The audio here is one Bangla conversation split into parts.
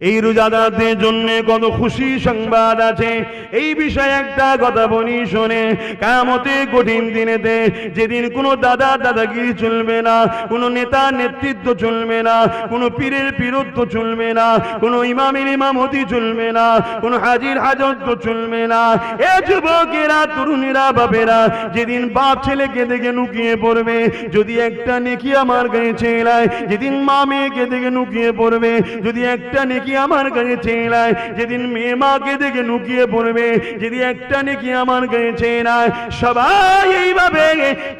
এই রোজাদারদের জন্য কত খুশি সংবাদ আছে। এই বিষয়ে একটা কথা বলি শোনে। কিয়ামতের কঠিন দিনেতে যেদিন কোনো দাদাগিরি চলবে না, কোনো নেতা নেতৃত্ব চলবে না, কোনো পীরের পীরত্ব চলবে না, কোনো ইমামের ইমামতি চলবে না, কোনো হাজির হাজত চলবে না। এ যুবকেরা, তরুণীরা, বাপেরা, যেদিন বাপ ছেলেকে দেখে লুকিয়ে পড়বে যদি একটা নেকি আমার কাছে চেয়ে, যেদিন মা মেয়েকে দেখে লুকিয়ে পড়বে যদি একটা নেকি আমার কাছে চেয়ে, যেদিন মেয়ে মাকে দেখে লুকিয়ে পড়বে যদি একটা নেকি আমার কাছে চেয়ে, সবাই এইভাবে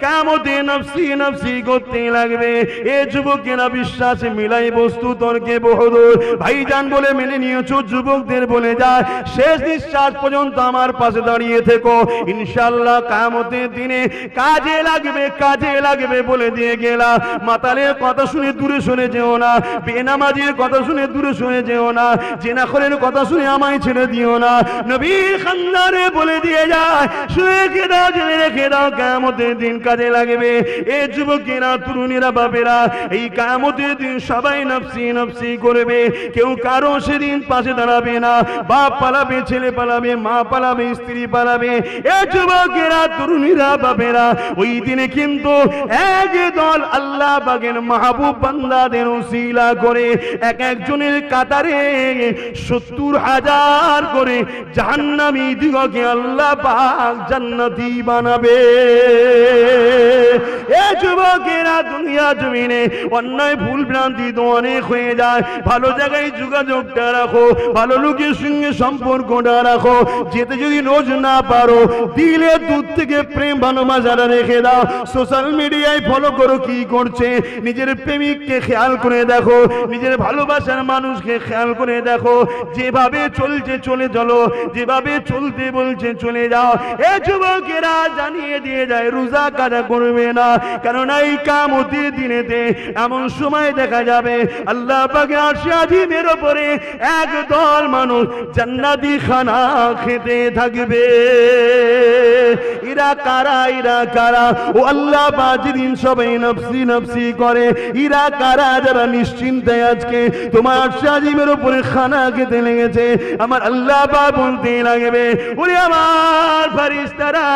কিয়ামতে নফসি নফসি করতে লাগবে। এ যুবকেরা বিশ্বাসে মিলাই বস্তু তর্কে বহুদূর। ভাইজান বলে মেনে নিয়েছো, যুবকদের বলে যায় শেষ নিঃশ্বাস পর্যন্ত আমার পাশে দাঁড়িয়ে থেকো, ইনশাআল্লাহ কিয়ামতের দিনে কাজে লাগবে, কাজে লাগবে বলে দিয়ে গেলা। মাতালের কথা শুনে দূরে সরে যেও না, বেনামাজির কথা শুনে দূরে সরে যেও না, জিনাখোরের কথা শুনে আমায় ছেড়ে দিও না। নবী খানদারে বলে দিয়ে যায় শুনে রেখে দাও, জেনে রেখে দাও, কিয়ামতের দিন কাজে লাগবে। এ যুবকেরা, তরুণীরা, বাপেরা, এই কিয়ামতের দিন সবাই নফসি নফসি করবে, কেউ কারো সেদিন পাশে দাঁড়াবে না। বাপ পালাবে, ছেলে পালাবে, মা পালাবে, স্ত্রী পালাবে। এ যুবকেরা, তরুণীরা, বাপেরা, ওই দিনে কিন্তু এক দল আল্লাহ পাকের মাহবুব বান্দাদের উসিলা করে এক একজনের কাতারে 70,000 করে জাহান্নামী দিগকে আল্লাহ পাক জান্নাতি বানাবে। এ যুবকেরা, দুনিয়া জমিনে অন্যায় ভুল ভ্রান্তি তো অনেক হয়ে যায়। ভালো জায়গায় যোগাযোগটা রাখো, ভালো লোকের সঙ্গে সম্পর্কটা রাখো। যেতে যদি রোজ না পারো, দিলে দূর থেকে প্রেম ভালোবাসাটা রেখে দাও। সোশ্যাল মিডিয়ায় ফলো করো কি করছে, নিজের প্রেমিককে খেয়াল করে দেখো, নিজের ভালোবাসার মানুষকে খেয়াল করে দেখো। যেভাবে চলছে চলে চলো, যেভাবে চলতে বলছে চলে যাও। এ যুবকেরা, জানিয়ে দিয়ে যায় রোজা কাজা করবে না, কারণ এই কিয়ামতের দিনেতে এমন সময় দেখা যাবে আল্লাহ পাকের আরশে আজিমের উপরে একদল মানুষ জান্নাতি খানা খেতে থাকবে। ইরা কারা, ইরা কারা? ও আল্লাহ পাক যেদিন সবাই নফসি নফসি করে, ইরা কারা যারা নিশ্চিন্তে আজকে তোমার আরশে আজিমের উপরে খানা খেতে লেগেছে? আমার আল্লাহ পাক বলতে লাগবে, ওরে আমার ফেরেশতারা,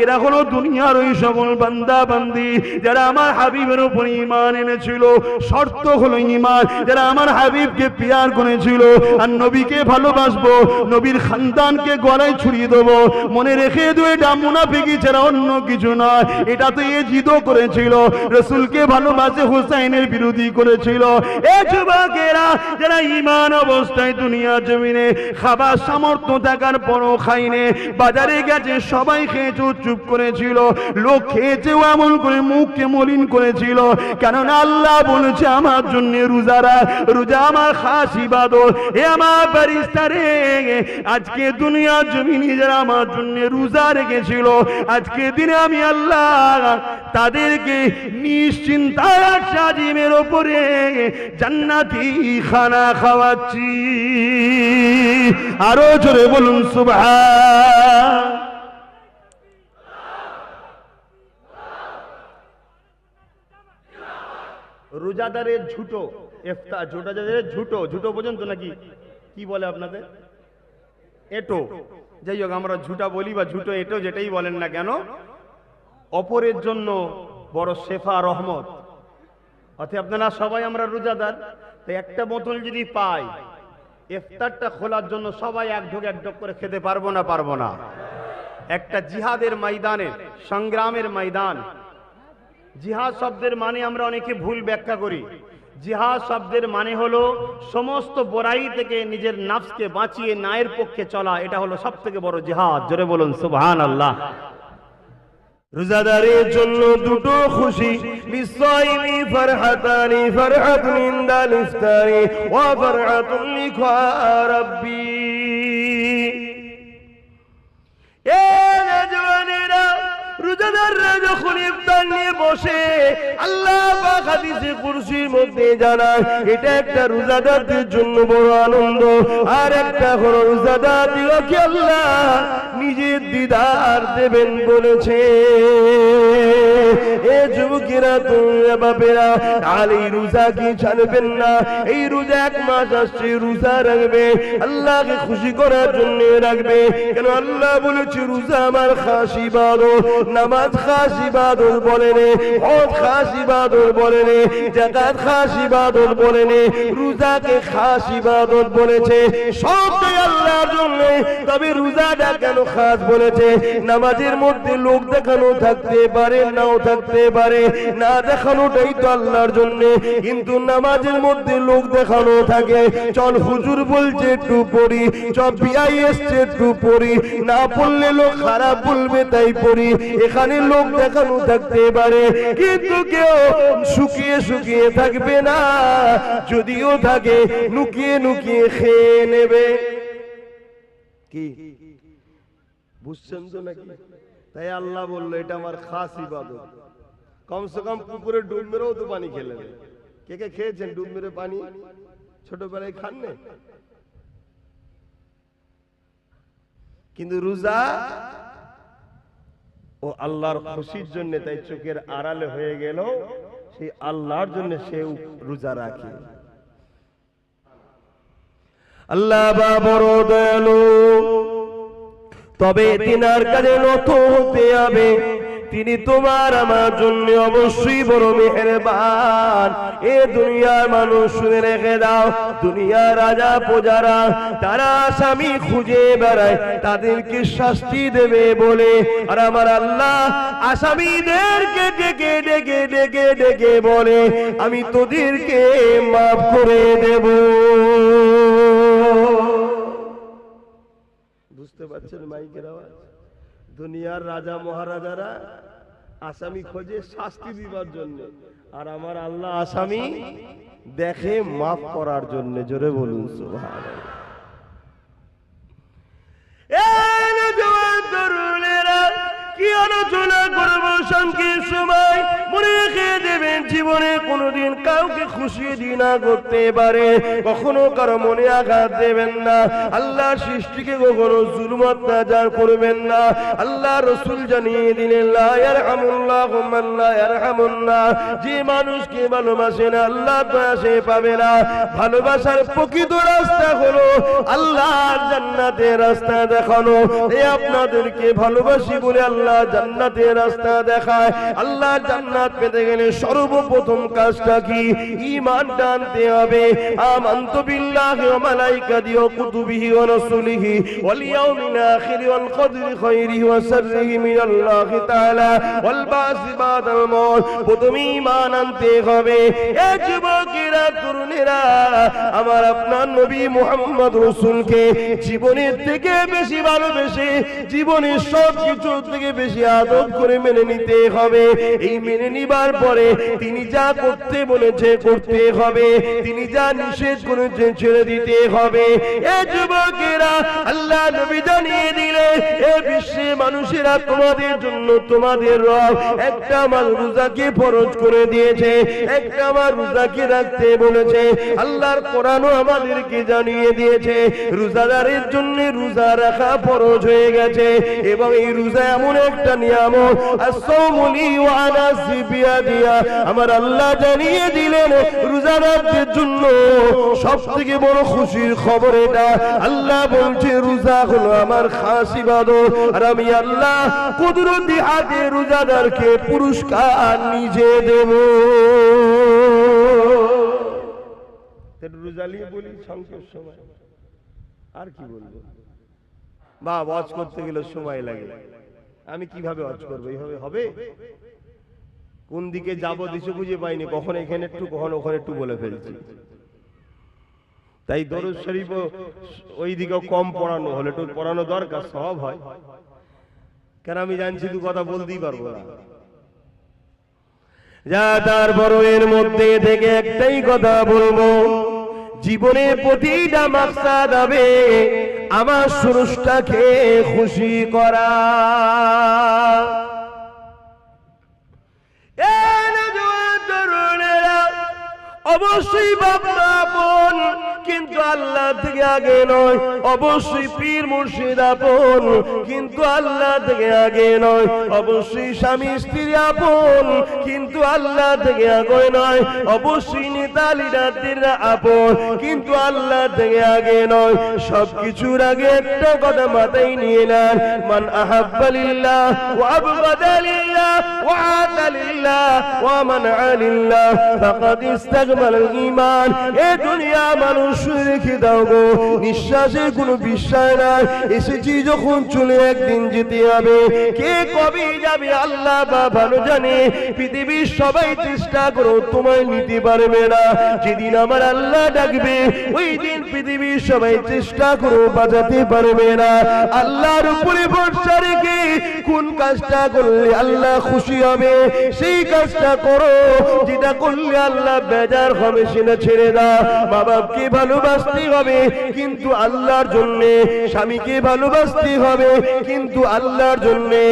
এরা হলো দুনিয়ার ওই সকল বান্দা বান্দি যারা আমার হাবিবের উপর ঈমান এনেছিল। শর্ত হলো ঈমান, যারা আমার হাবিবকে প্যার করেছিল আর নবীকে ভালোবাসবো, নবীর খানদানকে গলায় ছুরিয়ে দেবো। মনে রেখে দিও, এটা মুনাফিকি ছাড়া অন্য কিছু নয়। এটা তো এজিদও করেছিল, রাসূলকে ভালোবাসে হুসাইনের বিরোধী করেছিল। এ যুবকেরা, যারা ঈমান অবস্থায় দুনিয়া জমিনে খাবার সামর্থ্য থাকার পরও খাইনে, বাজারে গেছে সবাই খেয়েছে চুপ করেছিল, লোক খেয়েছেও এমন করে মুখকে মলিন করেছিল। কেননা আল্লাহ বলেছে আমার জন্য রোজারা, রোজা আমার খাস ইবাদত। এ আমার ফেরেশতারে, আজকে দুনিয়া জমিনে যারা আমার জন্য রোজা রেখেছিল, আজকে দিনে আমি আল্লাহ তাদেরকে নিশ্চিন্তায় আরশে আজিমের উপরে জান্নাতি খানা খাওয়াচ্ছি। আরো জোরে বলুন সুবহান। রোজাদারের ঝুটো ইফতার, রোজাদারের ঝুটো, ঝুটো পর্যন্ত নাকি কি বলে আপনাদের? এটো, যাই হোক আমরা ঝুটা বলি বা ঝুটো এটো যেটাই বলেন না কেন, অপরের জন্য বড় শেফা রহমত। অর্থাৎ আপনারা সবাই আমরা রোজাদার, তাই একটা বোতল যদি পাই, ইফতারটা খোলার জন্য সবাই এক ঢোক করে খেতে পারবো না? পারবো না? একটা জিহাদের ময়দানে, সংগ্রামের ময়দান। জিহাদ শব্দের মানে আমরা অনেকে ভুল ব্যাখ্যা করি। জিহাদ শব্দের মানে হলো সমস্ত বড়াই থেকে নিজের নফসকে বাঁচিয়ে ন্যায়ের পক্ষে চলা, এটা হলো সবথেকে বড় জিহাদ। জোরে বলুন সুবহানাল্লাহ। রোজাদারের জন্য দুটো খুশি, লিসাইমি ফারহাতানি, ফারহাতুন ইনদাল ইফতারি ওয়া ফারহাতুন লিকা রাব্বি। এ নওজওয়ানেরা, রোজাদাররা যখন ইফতার নিয়ে বসে আল্লাহ পাক হাদিসে কুরসির মধ্যে জানায় এটা একটা রোজাদারদের জন্য বড় আনন্দ। আর একটা হলো রোজাদারদিগকে আল্লাহ নিজের দিদার দেবেন বলেছে। এ যুবকেরা তোমরা বাপেরা আর এই রোজা কি ছাড়বেন না। এই রোজা 1 মাস আসছে, রোজা রাখবে আল্লাহকে খুশি করার জন্য রাখবে। কেন আল্লাহ বলেছে রোজা আমার খাস ইবাদত, নামাজ খাস ইবাদত বলেন, হজ খাস ইবাদত বলেন, যাকাত খাস ইবাদত বলেন, রোজাকে খাস ইবাদত বলেছে। সবটাই আল্লাহর জন্য। তবে রোজাটা কেন খাস বলেছে? নামাজের মধ্যে লোক দেখানো থাকতে পারে, নাও থাকতে পারে, না দেখানোটাই তো আল্লাহর জন্য। কিন্তু নামাজের মধ্যে লোক দেখানো থাকে, চল হুজুর বলছে একটু পড়ি, চল বিআই এসছে একটু পড়ি, না পড়লে লোক খারাপ বলবে তাই পড়ি। এখানে লোক দেখানো থাকতে পারে, কিন্তু কেউ শুকিয়ে শুকিয়ে থাকবে না, যদিও থাকে নুকিয়ে নুকিয়ে খেয়ে নেবে। কি বুঝছেন তো নাকি? তাই আল্লাহ বললো এটা আমার খাস ইবাদত। কমসে কম পুকুরে ডুব মেরেও তো পানি খেলে। কে কে খেয়েছেন ডুব মেরে পানি? ছোটবেলায় খান না? কিন্তু রোজা ও আল্লাহর খুশির জন্য, তাই চোখের আড়ালে হয়ে গেল, সেই আল্লাহর জন্য সে রোজা রাখে। আল্লাহ বড় দয়ালু, তবে তিনার কাছে নত হতে হবে। তিনি তোমার আমার জন্য অবশ্যই বড় মেহেরবান। এ দুনিয়ার মানুষ শুনে রেখে দাও, দুনিয়ার রাজা প্রজারা তারা আসামি খুঁজে বেড়ায়, তাদেরকে শাস্তি দেবে বলে। আর আমার আল্লাহ আসামিদেরকে ডেকে ডেকে ডেকে ডেকে বলে আমি তোদেরকে মাফ করে দেব। বুঝতে পারছেন মাইকের আওয়াজ? দুনিয়ার রাজা মহারাজারা আসামি খোঁজে শাস্তি দিবার জন্য, আর আমার আল্লাহ আসামি দেখে মাফ করার জন্য। জোরে বলুন সুবহানাল্লাহ। কি আলোচনা করবো সংক্ষেপ সময়, মনে রেখে দেবেন জীবনে কোনোদিন কাউকে খুশি দিনা করতে পারে, কখনো কারো মনে আঘাত দেবেন না। আল্লাহ সৃষ্টিকে কখনো জুলুম অত্যাচার করবেন না। আল্লাহ রসুল জানিয়ে দিলেন লা ইয়ারহামুল্লাহু মান লা ইয়ারহামুন নাস। যে মানুষকে ভালোবাসে না আল্লাহ দয়া সে পাবে না। ভালোবাসার প্রকৃত রাস্তা হলো আল্লাহর জান্নাতের রাস্তা দেখানো। এই আপনাদেরকে ভালোবাসি বলে আল্লাহ জান্নাতের রাস্তা দেখায়। আল্লাহ জান্নাত পেতে গেলে সর্বপ্রথম কাজটা কি? ঈমান আনতে হবে। আমানতু বিল্লাহি ওয়া মালাইকাতিহি ওয়া কুতুবিহি ওয়া রাসূলিহি ওয়াল ইয়াউমিল আখির ওয়াল কদরি খায়রিহি ওয়া শাররিহি মিনাল্লাহি তাআলা ওয়াল বাসি বাদাল মউত। প্রথম ঈমান আনতে হবে। এ যুবকেরা, তরুণেরা, আমার আপনার নবী মুহাম্মদ রাসূলকে জীবনের থেকে বেশি ভালোবেসে, জীবনের সব কিছু থেকে বেশি আদব করে মেনে নিতে হবে। এই মেনে নিবার পরে তিনি যা করতে বলেছে করতে হবে, তিনি যা নিষেধ করেছে ছেড়ে দিতে হবে। এ যুবকেরা, আল্লাহ নবী জানিয়ে দিলে এ বিশ্বে মানুষেরা তোমাদের জন্য তোমাদের রব একটা আমার রোজাকে ফরজ করে দিয়েছে, একটা আমার রোজাকে রাখতে বলেছে। আল্লাহর কোরআনও আমাদেরকে জানিয়ে দিয়েছে রোজাদারের জন্য রোজা রাখা ফরজ হয়ে গেছে। এবং এই রোজা এমন একটা নিয়ামত, as-sawmu li wa ana biya। আমার আল্লাহ জানিয়ে দিলেন রোজাদারদের জন্য সবথেকে বড় খুশির খবর এটা। আল্লাহ বলছে রোজা হলো আমার খাস ইবাদত, আর আমি আল্লাহ কুদরতি হাতে রোজাদারকে পুরস্কার নিজে দেব। রোজা নিয়ে বলি সংক্ষেপ সময়, আর কি বলবো? বা ওয়াজ করতে গেলে সময় লাগে, আমি কিভাবে ওয়াজ করবো? এইভাবে হবে? কোন দিকে যাবো দিশে খুঁজে পাইনি, কখন এখানে একটু কখন ওখানে একটু বলে ফেলছি। তাই দরুদ শরীফ ওই দিকেও কম পড়ানো হলে একটু পড়ানো দরকার, সব হয়। কেন আমি জানছি তুই কথা বলতেই পারবো না। যা তারপর এর মধ্যে থেকে একটাই কথা বলবো, জীবনের প্রতিটা মাকসাদ হবে আমার স্রষ্টাকে খুশি করা। অবশ্যই বাপ মা আপন, কিন্তু আল্লাহ থেকে আগে নয়। অবশ্যই পীর মুর্শিদ আপন, কিন্তু আল্লাহ থেকে আগে নয়। অবশ্যই স্বামী স্ত্রী আপন, কিন্তু আল্লাহ থেকে আগে নয়। অবশ্যই নেতা লিডাররা আপন, কিন্তু আল্লাহ থেকে আগে নয়। সবকিছুর আগে একটা কথা মাথায় নিয়ে নেন, মান আহাব্বা লিল্লাহ ওয়া আবগাদা লিল্লাহ ওয়া আতা লিল্লাহ ওয়া মানআ লিল্লাহ ফাকাদ ইস্তাকমাল ঈমান। এই দুনিয়া মানুষ রেখে দাও গো, নিঃশ্বাসের কোনো বিশ্বাস নাই। এসেছি যখন চলে একদিন যেতে হবে, কে কবে যাবে আল্লাহ বা ভালো জানে। পৃথিবীর সবাই চেষ্টা করো, তোমায় নিতে পারবে না। যেদিন আমার আল্লাহ ডাকবে ওই দিন পৃথিবীর সবাই চেষ্টা করো, বাঁচাতে পারবে না। আল্লাহর উপরে ভরসা রেখে কোন কাজটা করলে আল্লাহ খুশি হবে সেই কাজটা করো। যেটা করলে আল্লাহ বেজার হবে সেটা ছেড়ে দাও। মা বাপকে ভালোবাসতে হবে কিন্তু আল্লাহর জন্যে, স্বামীকে ভালোবাসতে হবে কিন্তু আল্লাহর জন্যে,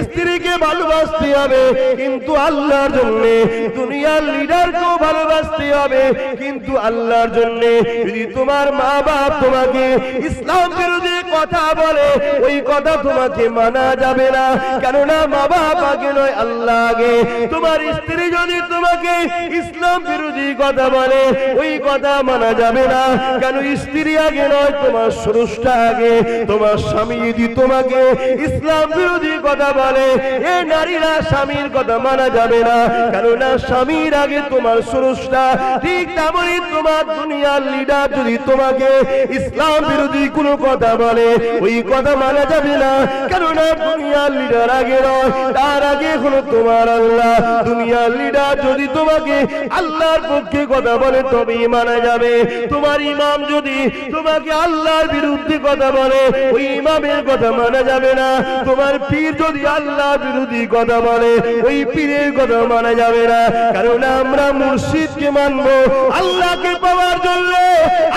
স্ত্রীকে ভালোবাসতে হবে কিন্তু আল্লাহর জন্যে, দুনিয়ার লিডারকেও ভালোবাসতে হবে কিন্তু আল্লাহর জন্যে। যদি তোমার মা বাপ তোমাকে ইসলাম বিরোধী কথা বলে ওই কথা তোমাকে মানা যাবে না, কেননা মা বাপ আগে নয় আল্লাহ আগে। তোমার স্ত্রী যদি তোমাকে ইসলাম বিরোধী কথা বলে ওই কথা মানা যাবে না, কেন স্ত্রী আগে নয় তোমার স্রষ্টা আগে। তোমার স্বামী যদি তোমাকে ইসলাম বিরোধী কথা বলে এ নারীরা স্বামীর কথা মানা যাবে না, কেননা স্বামীর আগে তোমার স্রষ্টা। ঠিক তেমনই তোমার দুনিয়ার লিডার যদি তোমাকে ইসলাম বিরোধী কোনো কথা বলে ওই কথা মানা যাবে না, কেননা দুনিয়ার লিডার আগে নয়, তার আগে হলো তোমার আল্লাহ। দুনিয়ার লিডার যদি তোমাকে আল্লাহর পক্ষে কথা বলে তবেই মানা যাবে। তোমার ইমাম যদি তোমাকে আল্লাহর বিরুদ্ধে কথা বলে ওই ইমামের কথা মানা যাবে না। তোমার পীর যদি আল্লাহর বিরোধী কথা বলে ওই পীরের কথা মানা যাবে না, কারণ আমরা মুর্শিদকে মানবো আল্লাহকে পাওয়ার জন্য,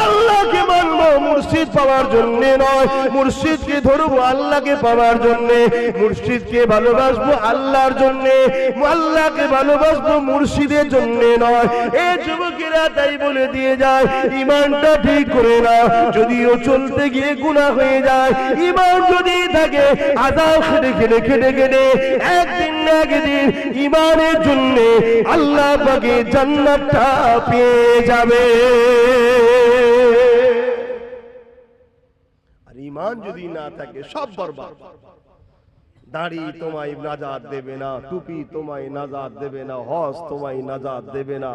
আল্লাহকে মানবো মুর্শিদ পাওয়ার জন্য নয়। মুর্শিদকে ধরবো আল্লাহকে পাওয়ার জন্য, মুর্শিদকে ভালোবাসবো আল্লাহর জন্য, আল্লাহকে ভালোবাসবো মুর্শিদের জন্য নয়। এই যুবকেরা তাই বলে দিয়ে যায় ইমানটা ঠিক করে না, যদিও চলতে গিয়ে গুনাহ হয়ে যায়। ইমান যদি থাকে আযাব খেটে খেটে খেটে খেটে একদিন না একদিন ইমানের জন্য আল্লাহ পাকে জান্নাতটা পেয়ে যাবে। আর ইমান যদি না থাকে সব বরবাদ। দাড়ি তোমায় নাজাত দেবে না, টুপি তোমায় নাজাত দেবে না, হজ তোমায় নাজাত দেবে না।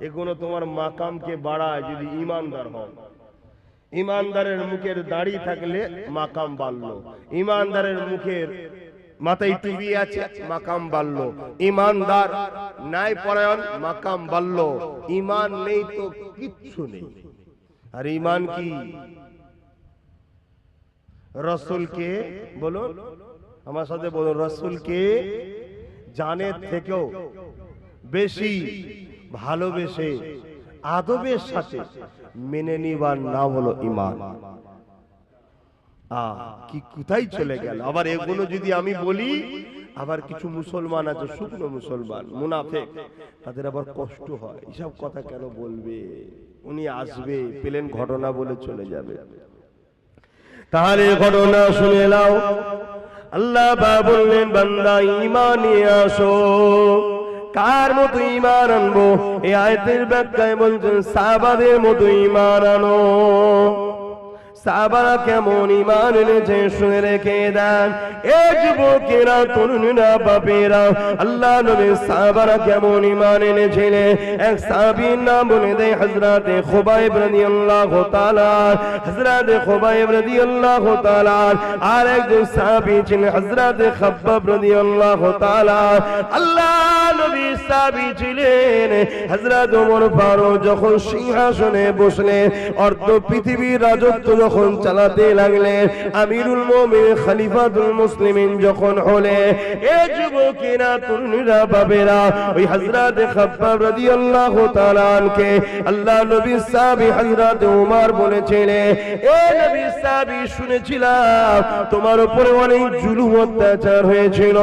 এগুলো তোমার মাকামকে বাড়ায় যদি ইমানদার হও। ইমানদারের মুখের দাড়ি থাকলে মাকাম বাড়লো, ইমানদারের মুখের মাথায় টুপি আছে মাকাম বাড়লো, ইমানদার নাই পরায়ণ মাকাম বাড়লো। ইমান নেই তো কিচ্ছু নেই। আর ইমান কি? রাসূলকে বলো, আমার সাথে বলো, রাসূলকে জানের থেকেও বেশি ভালোবেসে আদবের সাথে মেনে নিবার নাম হলো ইমান। কি কোথায় চলে গেল। আবার এগুলো যদি আমি বলি, আবার কিছু মুসলমান আছে শুকনো মুসলমান মুনাফিক, তাদের আবার কষ্ট হয়, এসব কথা কেন বলবে, উনি আসবে প্লেন ঘটনা বলে চলে যাবে। তাহলে ঘটনা শুনে নাও। আল্লাহ বললেন বান্দা ঈমান নিয়ে আসো। কার মতো ঈমান আনবো? এই আয়াতের ব্যাখ্যায় বলছেন সাহাবাদের মতো ঈমান আনো। সাহাবারা কেমন ঈমান এনেছে শুনে রেখে দেন। এই যুবকেরা, তরুণীরা, বাপেরা, আল্লাহ নবীর সাহাবারা কেমন ঈমান এনেছিলেন এক সাহাবীর নাম বলে দেয় হযরতে খুবাইব রাদিয়াল্লাহু তাআলা। হযরতে খুবাইব রাদিয়াল্লাহু তাআলা আর একজন সাহাবী ছিলেন হযরতে খাব্বাব রাদিয়াল্লাহু তাআলা। আল্লাহ নবী সাহাবী ছিলেন। হযরত ওমর ফারুক যখন সিংহাসনে বসলেন, অর্ধ পৃথিবীর রাজত্ব যখন যখন চালাতে লাগলেন, আমিরুল মুমিনিন খলিফাতুল মুসলিমিন যখন হলে, এ যুবকেরা তরুণীরা বাবেরা ওই হযরত খাব্বাব রাদিয়াল্লাহু তাআলা আনকে আল্লাহ নবীর সাহাবী হযরত ওমর বলেছিলেন, এ নবীর সাহাবী শুনেছিলাম তোমার উপরে অনেক জুলুম অত্যাচার হয়েছিল,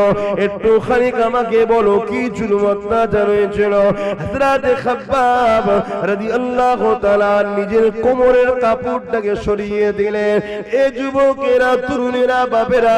একটু খানিক আমাকে বলো কি জুলুম অত্যাচার হয়েছিল। হযরত খাব্বাব রাদিয়াল্লাহু তাআলা নিজের কোমরের কাপড়টাকে সরিয়ে দিলেন, এ যুবকেরা তরুণীরা বাবেরা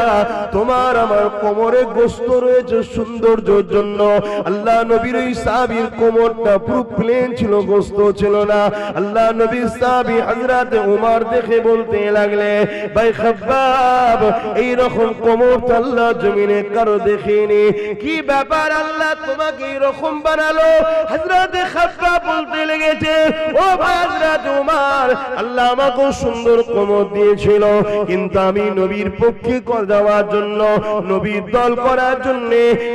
তোমার আমার কোমরে গোশত রয়েছে সৌন্দর্যের জন্য। আল্লাহ নবীর ওই সাহাবীর কোমরটা পুরো প্লেন ছিল, গোশত ছিল না। আল্লাহ নবীর সাহাবী হযরত ওমর দেখে বলতে লাগলে, ভাই খাব্বাব এই রকম কোমর তো আল্লাহ জমিনে কারো দেখেনি, কি ব্যাপার আল্লাহ তোমাকে এই রকম বানালো? হযরত খাব্বাব বলতে লেগেছে, ও ভাই হযরত ওমর, আল্লাহ আমাকে সুন্দর কোমর দিয়েছিল, কিন্তু আমি নবীর পক্ষে যাওয়ার জন্য, নবীর দল করার জন্য,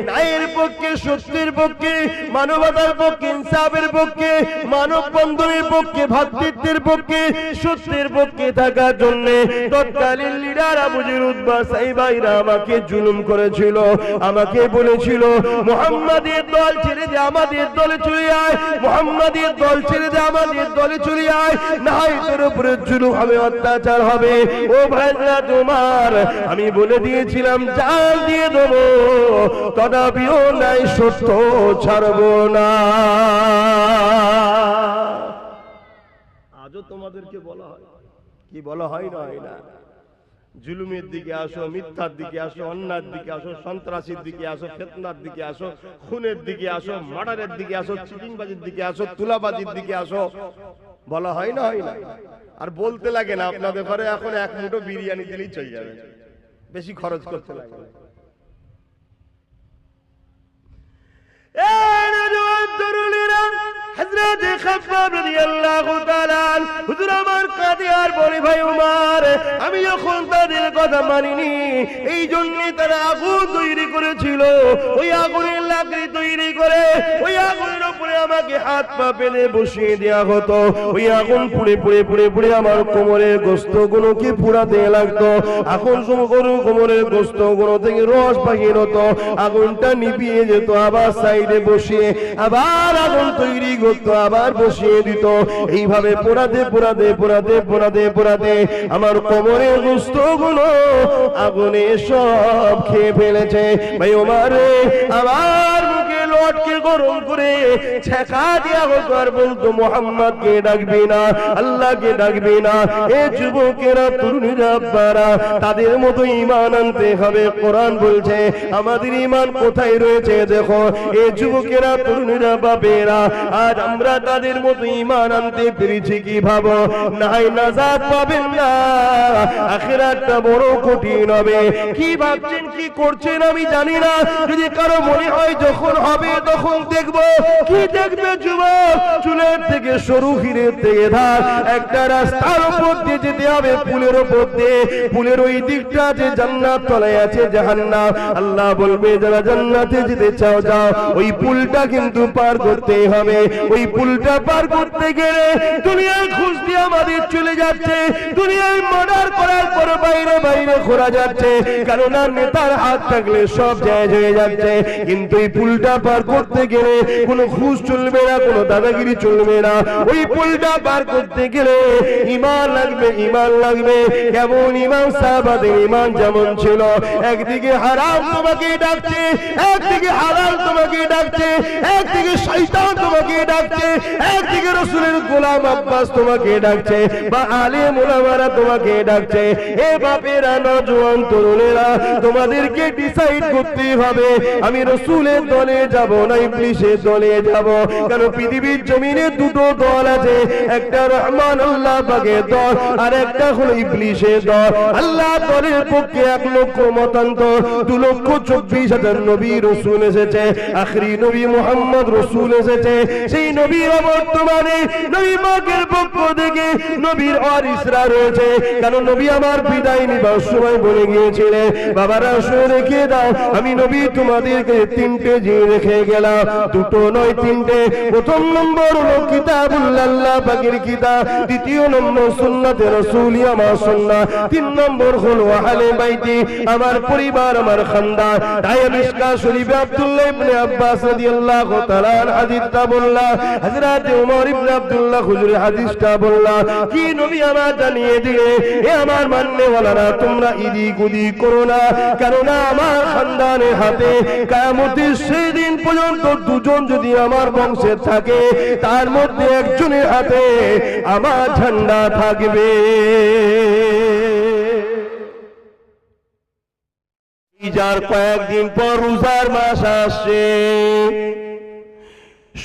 ন্যায়ের পক্ষে, সত্যের পক্ষে, মানবতার পক্ষে, ইনসাফের পক্ষে, মানব বন্ধনের পক্ষে, ভ্রাতৃত্বের পক্ষে, সত্যের পক্ষে থাকার জন্য তৎকালীন লিডার আবু যর উতবা সাইবাইরা আমাকে জুলুম করেছিল, আমাকে বলেছিল মুহাম্মাদের দল ছেড়ে দে আমাদের দলে চলে আয়, মুহাম্মাদের দল ছেড়ে দে আমাদের দলে চলে আয়, না হয় তোর উপরে জুলুম হবে, অত্যাচার হবে। ও ভাই হযরত ওমর, আমি বলে দিয়েছিলাম জান দিয়ে দেব, তথাপিও নাই সত্য ছাড়বো না। আজও তোমাদেরকে বলা হয়, কি বলা হয় না হয় না, জুলুমের দিকে আসো, মিথ্যার দিকে আসো, অন্যায়ের দিকে আসো, সন্ত্রাসীর দিকে আসো, ফিতনার দিকে আসো, খুনের দিকে আসো, মার্ডারের দিকে আসো, চিটিংবাজির দিকে আসো, তুলাবাজির দিকে আসো, বলা হয় না হয় না। আর বলতে লাগে না, আপনাদের ঘরে এখন এক মুঠো বিরিয়ানি দিলেই চলে যাবে, বেশি খরচ করতে লাগে না। হযরত খাব্বাব রাদিয়াল্লাহু তাআলা হুজুর আমার কাঁদে আর বলে, ভাই ওমর, আমি যখন তাদের কথা মানিনি, এই জন্য তারা আগুন তৈরি করেছিল, ওই আগুনের লাকড়ি তৈরি করে ওই আগুনের উপরে আমাকে হাত পা বেঁধে বসিয়ে দেওয়া হতো, ওই আগুন পুড়ে পুড়ে পুড়ে পুড়ে আমার কোমরের গোশতগুলোকে পুড়াতে লাগতো, এখন কোমরের গোশতগুলো থেকে রস বাহির হতো, আগুনটা নিভিয়ে যেত, আবার সাইডে বসিয়ে আবার আগুন তৈরি করতো, আবার বসিয়ে দিত, এইভাবে পোড়াতে পোড়াতে পোড়াতে পোড়াতে পোড়াতে আমার কোমরের গোশতগুলো আগুনে সব খেয়ে ফেলেছে। ভাই ওমর, আমার মুখে লটকে গরম করে ছেঁকা দেওয়া হতো, আর বলতো মুহাম্মদকে ডাকবি না, আল্লাহকে ডাকবি না। এ যুবকেরা তরুণীরা আব্বারা, তাদের মতো ঈমান আনতে হবে। কোরআন বলছে আমাদের ঈমান কোথায় রয়েছে দেখো। এ যুবকেরা তরুণীরা বাপেরা, আজ আমরা তাদের মতো ঈমান আনতে পেরেছি কি ভাবো? নাই নাজাত পাবেন না, আখিরাতটা বড় কঠিন হবে। কি ভাবছেন, কি করছেন আমি জানি না, যদি কারো মনে হয় যখন হবে তখন দেখবো, কি দেখবে যুবক? চুলের থেকে সরু, হিরের থেকে ধার, একটা রাস্তার উপর দিয়ে যেতে হবে, পুলের উপর দিয়ে, পুলের ওই দিকটা যে জান্নাত, তলায় আছে জাহান্নাম। আল্লাহ বলবে যারা জান্নাতে যেতে চাও যাও, ওই পুলটা কিন্তু পার করতে হবে। ওই পুলটা পার করতে গেলে দুনিয়ার ঘুষ দিয়ে আমাদের চলে যাচ্ছে, দুনিয়ায় মার্ডার করার পর বাইরে বাইরে ঘোরা যাচ্ছে, কেননা নেতার হাত থাকলে সব জায়েজ হয়ে যাচ্ছে। কিন্তু এই পুলটা পার করতে গেলে কোনো ঘুষ চলবে না, কোনো দাদাগিরি চলবে না। ওই পুলটা পার করতে গেলে ঈমান লাগবে, ঈমান লাগবে। কেমন ঈমান? সাহাবাদের ঈমান যেমন ছিল, একদিকে হারাম তোমাকে ডাকছে, একদিকে হালাল তোমাকে ডাকছে, একদিকে শয়তান তোমাকে ডাকছে, একদিকে রাসূলের গোলাম আব্বাস তোমাকে ডাকছে, বা আলেম ওলামারা তোমাকে ডাকছে। এ বাপেরা, নওজোয়ান তরুণেরা, তোমাদেরকে ডিসাইড করতে হবে আমি রাসূলের দলে যাব না ইবলিসের দলে যাব। কারণ পৃথিবীর জমিনে দুটো দল আছে, একটা রহমান আল্লাহ পাকের দল, আর একটা হলো ইবলিসের দল। আল্লাহ দলের পক্ষে 1 লক্ষ মতান্তর, 2,24,000 নবী রাসূল এসেছে, আখরি নবী মুহাম্মদ রাসূল এসেছে। সেই নবীর বর্তমানে নবী পাকের পক্ষ থেকে নবীর ওয়ারিসরা রয়েছে। কারণ নবী আমার বিদায় নিবার সময় বলে গিয়েছিলেন, বাবারা শুনে রেখে দাও, আমি নবী তোমাদেরকে 3টে জিনিস রেখে এসে গেলাম। দুটো নয় তিনটে। প্রথম নম্বর হলো কিতাবুল্লাহ, আল্লাহ পাকের কিতাব। দ্বিতীয় নম্বর সুন্নাতে রাসূলি, আমার সুন্নাহ। তিন নম্বর হলো আহলে বাইতি, আমার পরিবার, আমার খানদান। তাই মিশকাত শরীফে আব্দুল্লাহ ইবনে আব্বাস রাদিয়াল্লাহু তাআলা হাদিসটা বললাম, হযরত ওমর ইবনে আব্দুল্লাহ হুজুর হাদিসটা বললাম, কি নবী আমার জানিয়ে দিলে, এ আমার মাননেওয়ালারা, তোমরা এদিক ওদিক করো না, কেননা আমার খানদানের হাতে কিয়ামতের সেই দিন পর্যন্ত দুজন যদি আমার বংশে থাকে, তার মধ্যে একজনের হাতে আমার ঝান্ডা থাকবে। যার কয়েকদিন পর রোজার মাস আসছে,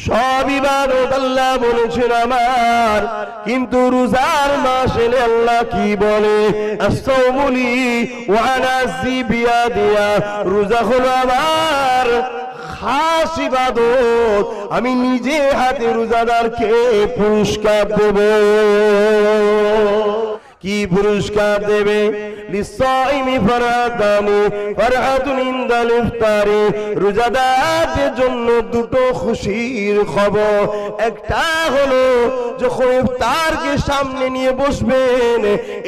সব ইবাদত আল্লাহ বলেছেন আমার, কিন্তু রোজার মাস এলে আল্লাহ কি বলে, আস-সাওমু লি ওয়া আনা আজজি বিয়াদিয়া, রোজা হলো আমার খাস ইবাদত, আমি নিজে হাতে রোজাদারকে পুরস্কার দেব। কি পুরস্কার দেবে? লিসাইমি ফারাদানি ফারহাতুন ইনদাল ইফতারি, রোজাদারদের জন্য দুটো খুশির খবর। একটা হলো যখন ইফতারকে সামনে নিয়ে বসবেন,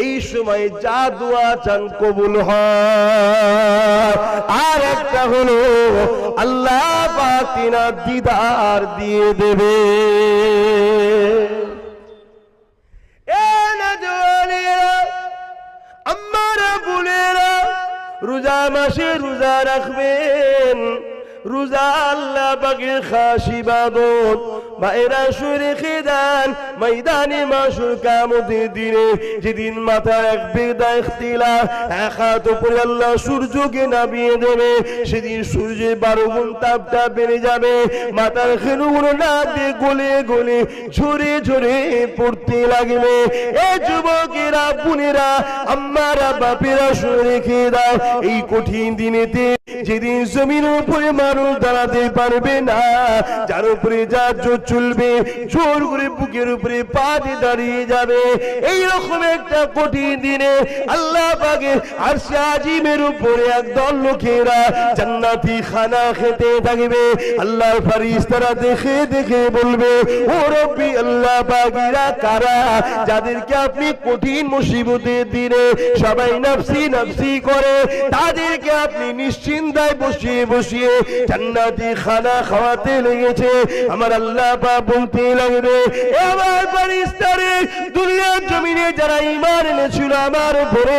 এই সময় যা দোয়া চান কবুল হয়। আর একটা হলো আল্লাহ পাক তিনার দিদার দিয়ে দেবে। আমারা বুলেরা রোজা মাসে রোজা রাখবেন, রোজা আল্লাহ পাকের খাস ইবাদত। ভাইরা শুনে খেদান, ময়দানে মাসুর কিয়ামতের দিনে, যেদিন মাথার এক বেদা ইখতিলাফ, এক হাত উপরে আল্লাহ সূর্যকে নামিয়ে দেবে, সেদিন সূর্যের 12 গুণ তাপটা বেড়ে যাবে, মাথার খেনুগুলো নাক দিয়ে গলে গলে ঝরে ঝরে পড়তে লাগবে। এ যুবকেরা, বোনেরা, আম্মারা, বাপেরা শুনে রেখে দাও, এই কঠিন দিনেতে যেদিন জমিনের উপরে মানুষ দাঁড়াতে পারবে না, যার উপরে যা জোর চলবে, জোর করে বুকের উপরে পা দিয়ে দাঁড়িয়ে যাবে, এইরকম একটা কঠিন দিনে আল্লাহ পাকের আরশে আজিমের উপরে একদল লোকেরা জান্নাতি খানা খেতে থাকবে। আল্লাহর ফেরেশতারা দেখে দেখে বলবে, ও রব্বি, আল্লাহ পাকেরা কারা, যাদেরকে আপনি কঠিন মুসিবতের দিনে সবাই নাফসি নাফসি করে, তাদেরকে আপনি নিশ্চিন্তায় বসিয়ে বসিয়ে জান্নাতি খানা খাওয়াতে লেগেছে। আমার আল্লাহ পাক বলতে লাগবে, আমার ফেরেশতারা, দুনিয়ার জমিনে যারা ঈমান এনেছিল আমার উপরে,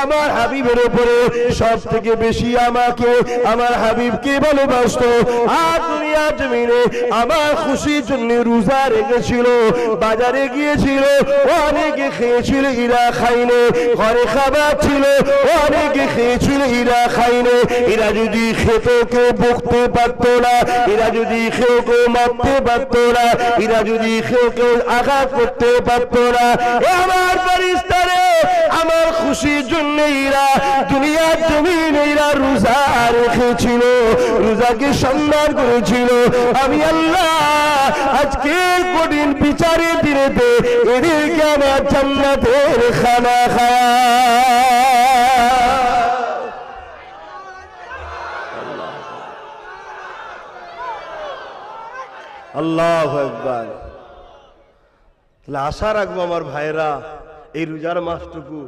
আমার হাবিবের উপরে, সব থেকে বেশি আমাকে, আমার হাবিবকে ভালোবাসতো, আর দুনিয়ার জমিনে আমার খুশির জন্য রোজা রেখেছিল, বাজারে গিয়েছিল, অনেকে খেয়েছিল, এরা খাইনি, ঘরে খাবার ছিল, অনেকে খেয়েছিল, এরা খাইনি। এরা যদি খেত কেউ বকতে পারত না, এরা যদি কেউ কেউ মারতে পারত না, এরা যদি কেউ কেউ আঘাত করতে পারত না। আমার ফেরেশতারা আমার খুশির জন্য এরা দুনিয়ার জমিনে এরা রোজা রেখেছিল, রোজাকে সম্মান করেছিল। আমি আল্লাহ আজকে কঠিন বিচারের দিনেতে এদেরকে আমার জান্নাতের খানা খাওয়া। আল্লাহু আকবার। আশা রাখবো আমার ভাইরা, এই রোজার মাসটুকু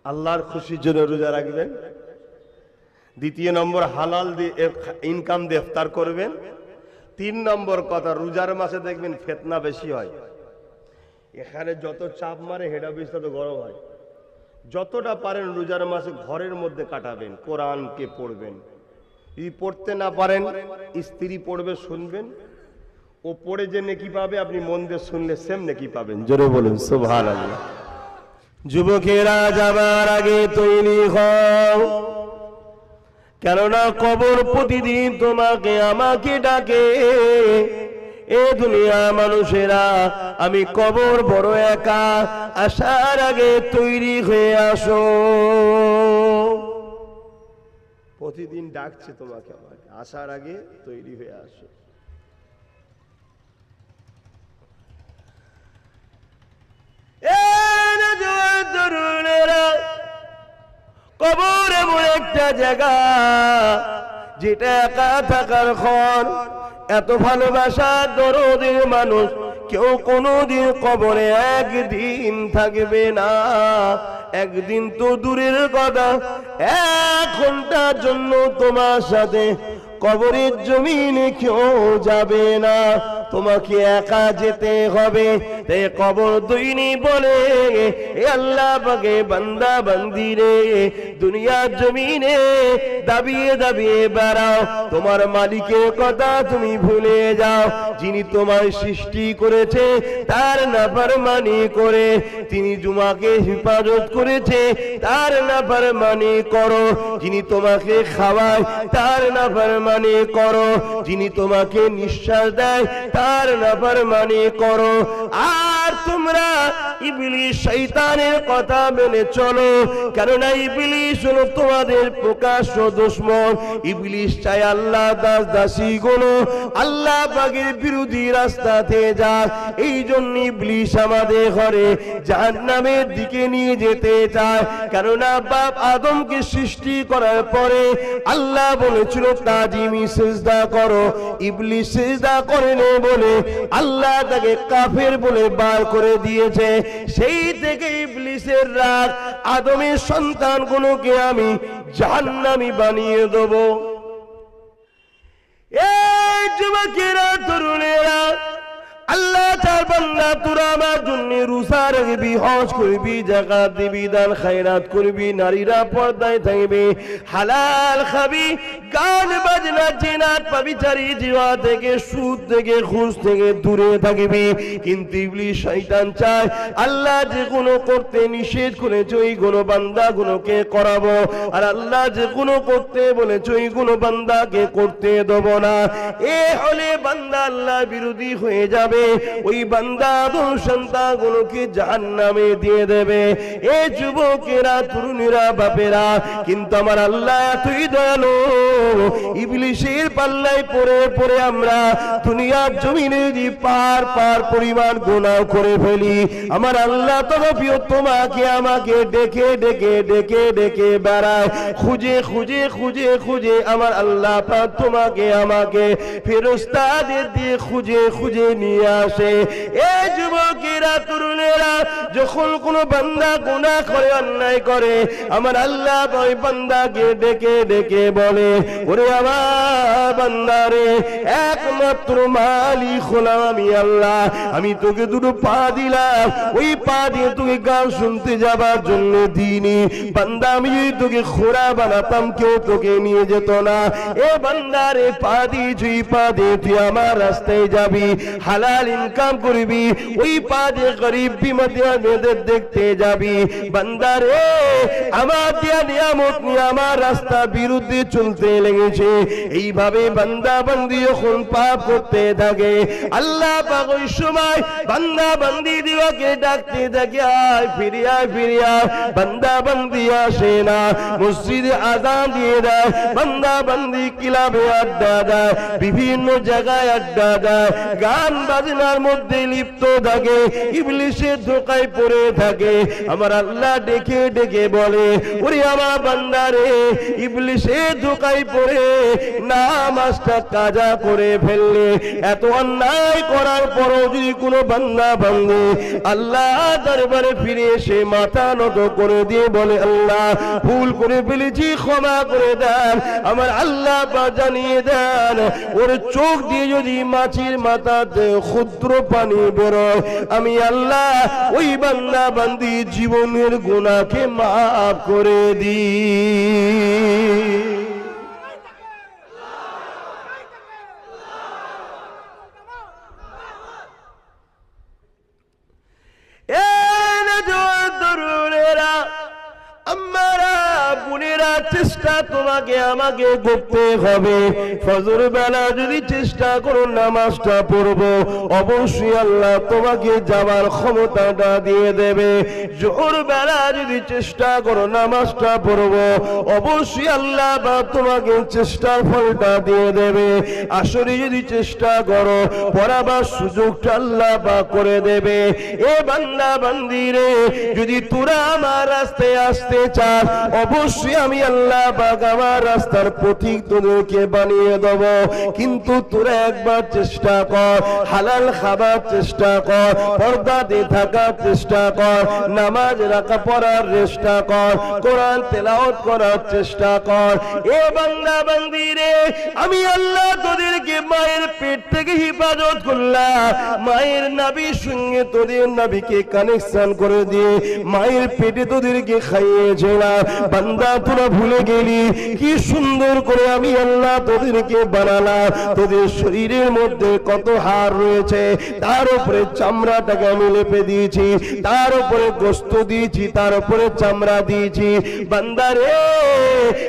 আল্লাহর খুশির জন্য রোজা রাখবেন। দ্বিতীয় নম্বর, হালাল দিয়ে ইনকাম দিয়ে ইফতার করবেন। 3 নম্বর কথা, রোজার মাসে দেখবেন ফিতনা বেশি হয়। এখানে যত চাপ মারে হেড অফিস তত গরম হয়। যতটা পারেন রোজার মাসে ঘরের মধ্যে কাটাবেন, কোরআনকে পড়বেন। যদি পড়তে না পারেন, স্ত্রী পড়বে, শুনবেন, ও পড়ে যে নেকি পাবে, আপনি মন দিয়ে শুনলে সেম নেকি পাবেন। জোরে বলুন সুবহানাল্লাহ। যুবকেরা, যাবার আগে তৈরি হও, কেননা কবর প্রতিদিন তোমাকে আমাকে ডাকে। এ দুনিয়া মানুষেরা, আমি কবর বড় একা, আসার আগে তৈরি হয়ে আসো। প্রতিদিন ডাকছে তোমাকে আমাকে, আসার আগে তৈরি হয়ে আসো। কবর এমন একটা জায়গা, যেটা একা থাকার ক্ষণ। এত ভালোবাসা দরদের মানুষ কেউ কোনোদিন কবরে একদিন থাকবে না। একদিন তো দূরের কথা, 1 ঘন্টার জন্য তোমার সাথে কবরের জমিনে কেউ যাবে না, তোমাকে একা যেতে হবে। তাই কবর দইনি বলে এ আল্লাহ পাকে বান্দা বান্দি রে দুনিয়ার জমিনে দাবিয়ে দাবিয়ে বেড়াও, তোমার মালিকের কথা তুমি ভুলে যাও। যিনি তোমায় সৃষ্টি করেছে তার নাফরমানি করে, তিনি তোমাকে হেফাজত করেছে তার নাফরমানি করো। যিনি তোমাকে খাওয়ায় তার নাফরমানি করো, যিনি তোমাকে নিঃশ্বাস দেয় তার নাফরমানি করো। আর তোমরা ইবলিস শয়তানের কথা মেনে চলো, কেননা ইবলিস হলো তোমাদের প্রকাশ্য দুশমন। ইবলিস চায় আল্লাহ দাস দাসী গুলো আল্লাহ পাকের বিরোধী রাস্তাতে যাক। এই জন্য ইবলিস আমাদের ঘরে জাহান্নামের দিকে নিয়ে যেতে চায়। কেননা বাপ আদমকে সৃষ্টি করার পরে আল্লাহ বলেছিল তাজিমি সিজদা করো, ইবলিস সিজদা করেনি বলে আল্লাহ তাকে কাফের বলে বার করে দিয়েছে। সেই থেকে ইবলিসের রাগ, আদমের সন্তানগুলোকে আমি জাহান্নামী বানিয়ে দেব। এই যুবকেরা তরুণেরা, আল্লাহ চার বান্দা তোরা আমার জন্য রোজা রাখবি, হজ করবি, যাকাত দিবি, দান খায়রাত করবি, নারীরা পর্দায় থাকবে, হালাল খাবি, গান বাজনা জিনাত পাবিচারি জিওয়া থেকে সুদ থেকে ঘুষ থেকে দূরে থাকবি। কিন্তু ইবলিস শয়তান চায় আল্লাহ যে কোনো করতে নিষেধ করেছে ওই গুণ বান্দা গুলোকে করাবো, আর আল্লাহ যে কোনো করতে বলেছে ওই গুণ বান্দাকে করতে দেব না। এ হলে বান্দা আল্লাহ বিরোধী হয়ে যাবে, ওই বান্দা আদম সন্তানগুলোকে জাহান্নামে দিয়ে দেবে। এ যুবকেরা তরুণীরা বাপেরা, কিন্তু আমার আল্লাহ এতই দয়ালু, ইবলিসের পাল্লায় পড়ে পড়ে আমরা দুনিয়ার জমিনে যদি পার পার পরিমাণ গুনাহ করে ফেলি, আমার আল্লাহ তরফিও তোমাকে আমাকে ডেকে ডেকে ডেকে ডেকে বেড়ায়, খুঁজে খুঁজে খুঁজে খুঁজে আমার আল্লাহ পাক তোমাকে আমাকে ফেরেশতাদের দিয়ে খুঁজে খুঁজে নিয়ে আসে। এই যুবকেরা তরুণেরা, যখন কোনো বান্দা গুনাহ করে অন্যায় করে আমার আল্লাহ ওই বান্দাকে ডেকে ডেকে বলে, ওরে আমার বান্দারে, একমাত্র মালিক হলাম আমি আল্লাহ, আমি তোকে দুটো পা দিলাম, ওই পা দিয়ে তোকে গান শুনতে যাবার জন্য দিইনি। বান্দা আমি যদি তোকে খোরা বানাতাম কেউ তোকে নিয়ে যেত না। এ বান্দারে, পা দিয়েছি, পা দিয়ে তুই আমার রাস্তায় যাবি, হালাল ইনকাম করবি, ওই পা দিয়ে গরিব বিমতিদের দেখতে যাবি। বান্দারে, আমার দিয়া নিয়ামত নিয়ে আমার রাস্তা বিরুদ্ধে চলতে লেগেছে। এইভাবে বান্দা বান্দি যখন পাপ করতে থাকে আল্লাহ পাক ওই সময় বান্দা বান্দি দিওয়াকে ডাকতে থাকে, আয় ফিরে আয় ফিরে আয়। বান্দা বান্দি আসে না, মসজিদে আযান দিয়ে দেয়, বান্দা বান্দি ক্লাবে আড্ডা দেয়, বিভিন্ন জায়গায় আড্ডা দেয়, গান বাজনার মধ্যে লিপ্ত থাকে, ইবলিসের ধোঁকায় পড়ে থাকে। আমার আল্লাহ ডেকে ডেকে বলে, ওরে আমার বান্দারে, ইবলিসের ধোঁকায় পড়ে নামাজটা কাজা করে ফেললে, এত অন্যায় করার পরও যদি কোনো বান্দা বান্দি আল্লাহ দরবারে ফিরে এসে মাথা নত করে দিয়ে বলে, আল্লাহ ভুল করে ফেলেছি, ক্ষমা করে দেন, আমার আল্লাহ জানিয়ে দেন, ওর চোখ দিয়ে যদি মাছির মাথাতে ক্ষুদ্র পানি বেরোয়, আমি আল্লাহ ওই বান্দা বান্দি জীবনের গুনাহকে মাফ করে দিই। চেষ্টা তোমাকে আমাকে করতে হবে। ফজর বেলা যদি চেষ্টা করো নামাজটা পড়বো, অবশ্যই আল্লাহ তোমাকে যাবার ক্ষমতাটা দিয়ে দেবে। জোহর বেলা যদি চেষ্টা করো নামাজটা পড়বো, অবশ্যই আল্লাহ বা তোমাকে চেষ্টার ফলটা দিয়ে দেবে। আসরে যদি চেষ্টা করো পড়াবার সুযোগটা আল্লাহ বা করে দেবে। এ বান্দা বান্দি রে, যদি তোরা আমার রাস্তায় আসতে চাস, অবশ্যই আমি আল্লাহ আল্লাহ পাক আমার রাস্তার পথিক তোদেরকে বানিয়ে দেব। কিন্তু তোরা একবার চেষ্টা কর, হালাল খাবার চেষ্টা কর, পর্দাতে থাকার চেষ্টা কর, নামাজ রাখা পড়ার চেষ্টা কর, কোরআন তেলাওয়াত করার চেষ্টা কর। এ বান্দা বান্দি রে, আমি আল্লাহ তোদেরকে মায়ের পেট থেকে হেফাজত করলাম, মায়ের নাভির সঙ্গে তোদের নাভিকে কানেকশন করে দিয়ে মায়ের পেটে তোদেরকে খাইয়েছিলাম। বান্দা তোরা ভুলে গেলি কি সুন্দর করে আমি আল্লাহ তোদেরকে বানালাম। তোদের শরীরের মধ্যে কত হাড় রয়েছে, তার উপরে চামড়াটাকে আমি লেপে দিয়েছি, তার উপরে গোস্ত দিয়েছি, তার উপরে চামড়া দিয়েছি। বান্দা রে,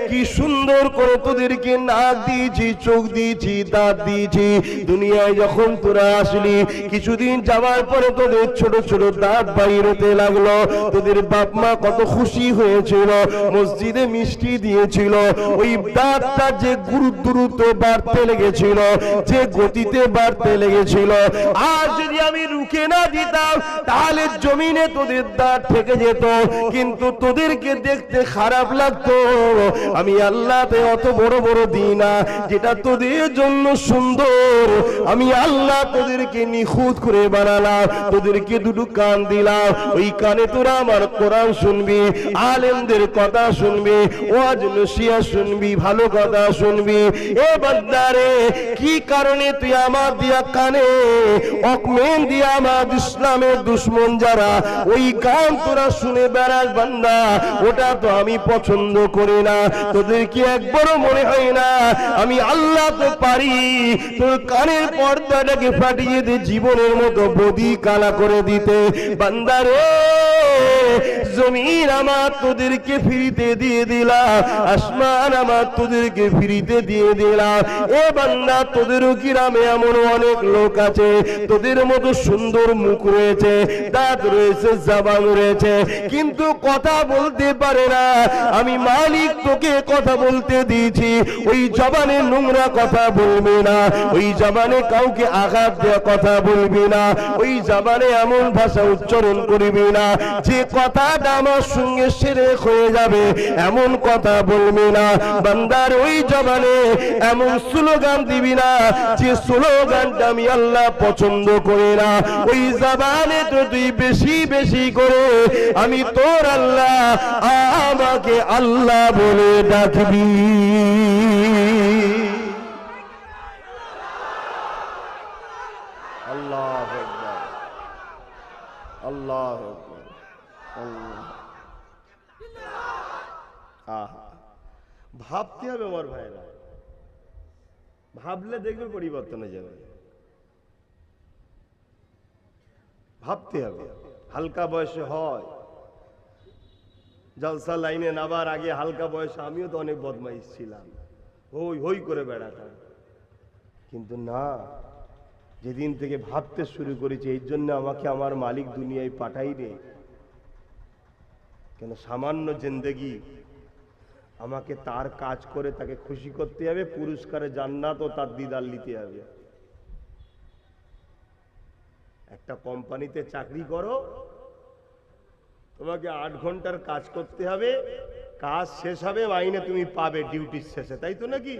কি সুন্দর করে তোদেরকে নাক দিয়েছি, চোখ দিয়েছি, দাঁত দিয়েছি। দুনিয়ায় যখন তোরা আসলি, কিছুদিন যাওয়ার পরে তোদের ছোট ছোট দাঁত বাইর হতে লাগলো। তোদের বাপ মা কত খুশি হয়েছিল, মসজিদে মিষ্টি দিয়েছিল। ওই দাঁতটা যে দ্রুত বাড়তে লেগেছিল, যে গতিতে বাড়তে লেগেছিল, আর যদি আমি রুখে না দিতাম তাহলে জমিনে তোদের দাঁত থেকে যেত। কিন্তু তোদেরকে দেখতে খারাপ লাগতো। আমি আল্লাহতে অত বড় বড় দিই না, যেটা তোদের জন্য সুন্দর আমি আল্লাহ তোদেরকে নিখুঁত করে বানালাম। তোদেরকে দুটো কান দিলাম, ওই কানে তোরা আমার কোরআন শুনবি, আলেমদের কথা শুনবি, ওয়াজ নসিহত শুনবি, ভালো কথা শুনবি। এ বান্দারে, কি কারণে তুই আমার দিয়া কানে অকমেন দিয়া আমার ইসলামের দুশ্মন যারা, ওই গান তোরা শুনে বেড়াস বান্দা, ওটা তো আমি পছন্দ করি না। তোদের কি একবারও মনে হয় না আমি আল্লাহ তো পারি তোর কানের পর্দাটাকে ফাটিয়ে দিয়ে জীবনের মতো বদি কালা করে দিতে? বান্দারে, জমিন আমার তোদেরকে ফিরিতে দিয়ে দিলাম, আসমান আমার তোদেরকে ফিরিতে দিয়ে দিলাম। এ বান্দা, তোদেরও গ্রামে এমন অনেক লোক আছে, তোদের মতো সুন্দর মুখ রয়েছে, দাঁত রয়েছে, জবান রয়েছে, কিন্তু কথা বলতে পারে না। আমি মালিক তোকে কথা বলতে দিয়েছি, ওই জবানে নোংরা কথা বলবি না, ওই জবানে কাউকে আঘাত দেওয়া কথা বলবি না, ওই জবানে এমন ভাষা উচ্চারণ করবি না যে কথাটা আমার সঙ্গে শিরক হয়ে যাবে, এমন কথা বলবি না। বান্দার ওই জবানে এমন স্লোগান দিবি না যে স্লোগানটা আমি আল্লাহ পছন্দ করি না। ওই জবানে তো তুই বেশি বেশি করে আমি তোর আল্লাহ, আমাকে আল্লাহ বলে ডাকবি। আল্লাহু আকবার, আল্লাহু আকবার, আল্লাহ। ভাবতে হবে আমার ভাইরা, ভাবলে দেখবে পরিবর্তন হয়ে যাবে। ভাবতে হবে। হালকা বয়সে হয়, জলসা লাইনে নাবার আগে হালকা বয়সে আমিও তো অনেক বদমাইশ ছিলাম, হই হই করে বেড়াতাম। কিন্তু না, যেদিন থেকে ভাবতে শুরু করেছি এই জন্য আমাকে আমার মালিক দুনিয়ায় পাঠাইবে কেন, সামান্য জিন্দেগি আমাকে তার কাজ করে তাকে খুশি করতে হবে, পুরস্কারে জান্নাত ও তার দিদার নিতে হবে। একটা কোম্পানিতে চাকরি করো, তোমাকে 8 ঘন্টার কাজ করতে হবে, কাজ শেষ হবে মাইনে তুমি পাবে ডিউটির শেষে, তাই তো নাকি?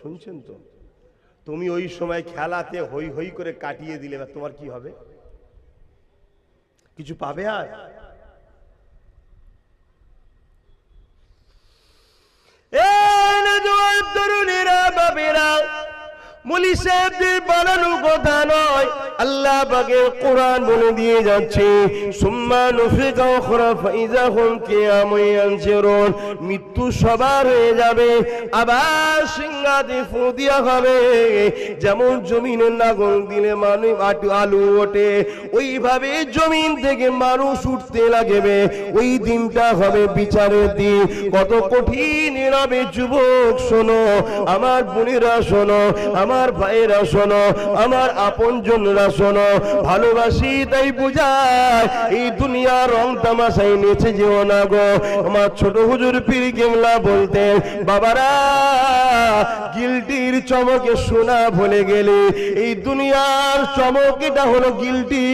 শুনছেন তো? তুমি ওই সময় খেলাতে হই হই করে কাটিয়ে দিলে তোমার কি হবে? কিছু পাবে? আর তরুণীরা, বাবেরা, মুলি সাহেবদের বানানো কথা নয়, আল্লাহ পাকের কোরআন বলে দিয়ে যাচ্ছে, সুম্মা নুফিকা উখরা ফাইযা হুম কিয়ামুন ইয়ানজিরুন। মৃত্যু সবার হয়ে যাবে, আবার সিংহাতে ফু দিয়া হবে। যেমন জমিনের নাগল দিলে আলু ওঠে, ওইভাবে জমিন থেকে মানুষ উঠতে লাগবে। ওই দিনটা হবে বিচারের দিন। কত কঠিন হবে যুবক শোনো, আমার বোনেরা শোনো, আমার আমার ভাইরা শোনো, আমার আপনজনরা শোনো, ভালোবাসি তাই বুঝায় এই দুনিয়া রং তামাশাই নেচে যেও না গো। আমার ছোট হুজুর পীর কেবলা বলতেন, বাবারা গিলটির চমকে সোনা ভুলে গেলে, এই দুনিয়ার চমক এটা হলো গিলটি,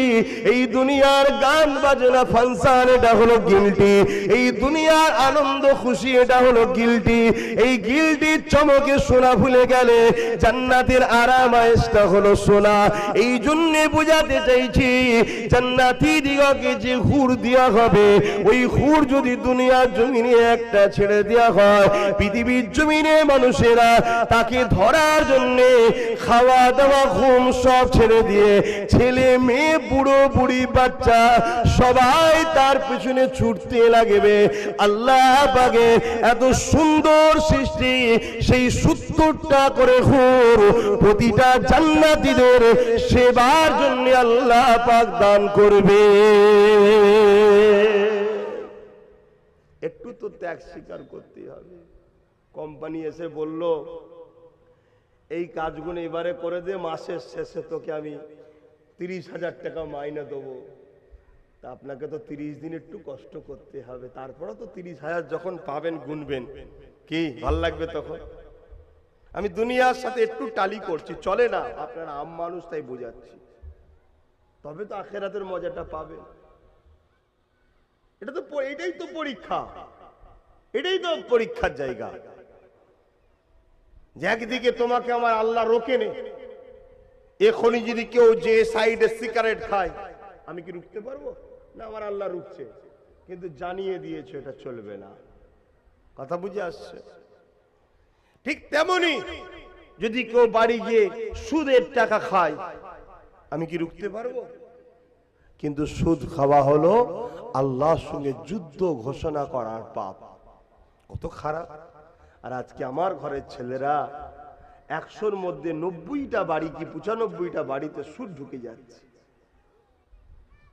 এই দুনিয়ার গান বাজনা ফাংশন এটা হলো গিলটি, এই দুনিয়ার আনন্দ খুশি এটা হলো গিলটি। এই গিলটির চমকে সোনা ভুলে গেলে জান্নাতের আরাম আয়েশটা হলো সোনা। এই জন্য বুঝাতে চাইছি, জান্নাতি দিগকে যে হুর দেওয়া হবে, ওই হুর যদি দুনিয়ার জমিনে একটা ছেড়ে দেওয়া হয়, পৃথিবীর জমিনে মানুষেরা তাকে ধরার জন্য খাওয়া দাওয়া ঘুম সব ছেড়ে দিয়ে, ছেলে মেয়ে বুড়ো বুড়ি বাচ্চা সবাই তার পিছনে ছুটতে লাগবে। আল্লাহ পাকে এত সুন্দর সৃষ্টি, সেই ৭০টা করে হুর প্রতিটা জান্নাতীদের সেবার জন্য আল্লাহ পাক দান করবে। একটু তো ত্যাগ স্বীকার করতে হবে। কোম্পানি এসে বলল, এই কাজগুলো এবারে করে দে, মাসের শেষে তোকে আমি ৩০,০০০ টাকা মাইনে দেবো। তা আপনাকে তো ৩০ দিন একটু কষ্ট করতে হবে, তারপরে তো ৩০,০০০ যখন পাবেন গুনবেন, কি ভাল লাগবে তখন। আমি দুনিয়ার সাথে একটু টালি করছি, চলে না, আপনারা আম মানুষ তাই বোঝাচ্ছি, তবে তো আখেরাতের মজাটা পাবেন। এটা তো এটাই তো পরীক্ষা, এটাই তো পরীক্ষার জায়গা। যে একদিকে তোমাকে আমার আল্লাহ রোকে নে, এখনই যদি কেউ যে সাইডে সিগারেট খায়, আমি কি রুখতে পারবো? না, আমার আল্লাহ রুখছে, কিন্তু জানিয়ে দিয়েছে এটা চলবে না। কথা বুঝে আসছে? ঠিক তেমনি যদি কেউ বাড়ি গিয়ে সুদের টাকা খায়, আমি কি রুখতে পারবো? কিন্তু সুদ খাওয়া হলো আল্লাহর সঙ্গে যুদ্ধ ঘোষণা করার পাপ। কত খারাপ। আর আজকে আমার ঘরের ছেলেরা ১০০-র মধ্যে ৯০টা বাড়ি কি ৯৫টা বাড়িতে সুদ ঢুকে যাচ্ছে।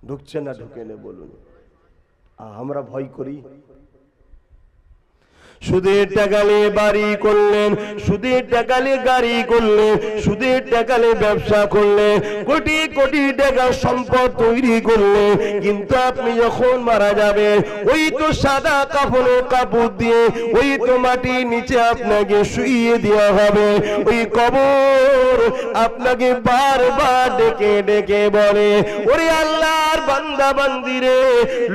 ঢুকছে না, ঢুকে নে বলুন। আমরা ভয় করি। সুদের টাকালে বাড়ি করলেন, সুদের টাকালে গাড়ি করলেন, সুদের টাকালে ব্যবসা করলেন, কোটি কোটি টাকার সম্পদ তৈরি করলেন, কিন্তু আপনি যখন মারা যাবেন, ওই তো সাদা কাফনের কাপড় দিয়ে ওই তো মাটির নিচে আপনাকে শুইয়ে দেওয়া হবে। ওই কবর আপনাকে বারবার ডেকে ডেকে বলে, ওরে আল্লাহর বান্দা বান্দিরে,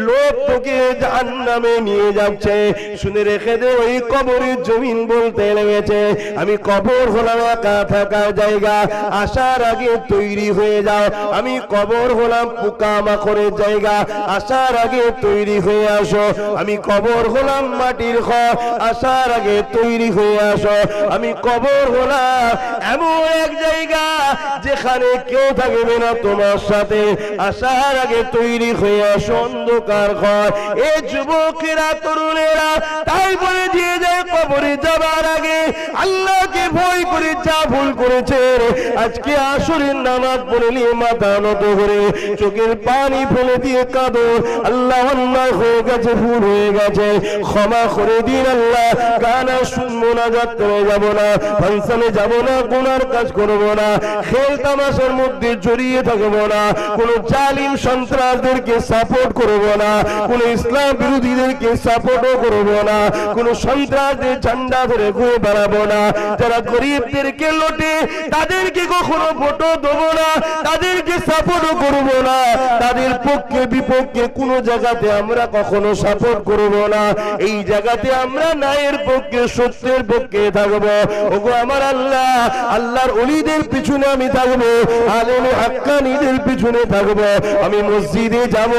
লোক তোকে জাহান্নামে নিয়ে যাচ্ছে। শুনে রেখে দে, ওই কবরের জমিন বলতে লেগেছে, আমি কবর হলাম একা থাকার জায়গা, আসার আগে তৈরি হয়ে যাও। আমি কবর হলাম পোকামাকড়ের জায়গা, আসার আগে তৈরি হয়ে আসো। আমি কবর হলাম মাটির ঘর, আসার আগে তৈরি হয়ে আসো। আমি কবর হলাম এমন এক জায়গা যেখানে কেউ থাকবে না তোমার সাথে, আসার আগে তৈরি হয়ে আসো। অন্ধকার ঘর। এ যুবকেরা, তরুণেরা তাই বলে দিয়ে যায়, কবরে যাবার আগে আল্লাহকে ভয় করে যা ভুল করেছে, আজকে আসরের নামাজ পড়ে নিয়ে মাথা নত করে চোখের পানি ফেলে দিয়ে কাঁদো, আল্লাহ অন্যায় হয়ে গেছে, ভুল হয়ে গেছে, ক্ষমা করে দিন আল্লাহ। গানা শুনবো না, যাত্রায় যাবো না, ফাংশনে যাবো না, গুনার কাজ করবো না, খেল তামাশার মধ্যে জড়িয়ে থাকবো না, কোন জালিম সন্ত্রাসদেরকে সাপোর্ট করবো না, কোন ইসলাম বিরোধীদেরকে সাপোর্টও করবো না, কোন সন্ত্রাসদের ঝান্ডা ধরে ঘুরে বেড়াবো না, যারা গরিবদেরকে লোটে তাদেরকে কখনো ভোটও দেবো না, তাদেরকে সাপোর্টও করবো না, তাদের পক্ষে বিপক্ষে কোন জায়গাতে আমরা কখনো সাপোর্ট করবো না। এই জায়গাতে আমরা ন্যায়ের পক্ষে, সত্যের পক্ষে থাকবো। ওগো আমার আল্লাহ, আল্লাহর ওলিদের পিছনে আমি থাকবো, আলেম হাক্কানীদের পিছনে থাকবো। আমি মসজিদে যাব,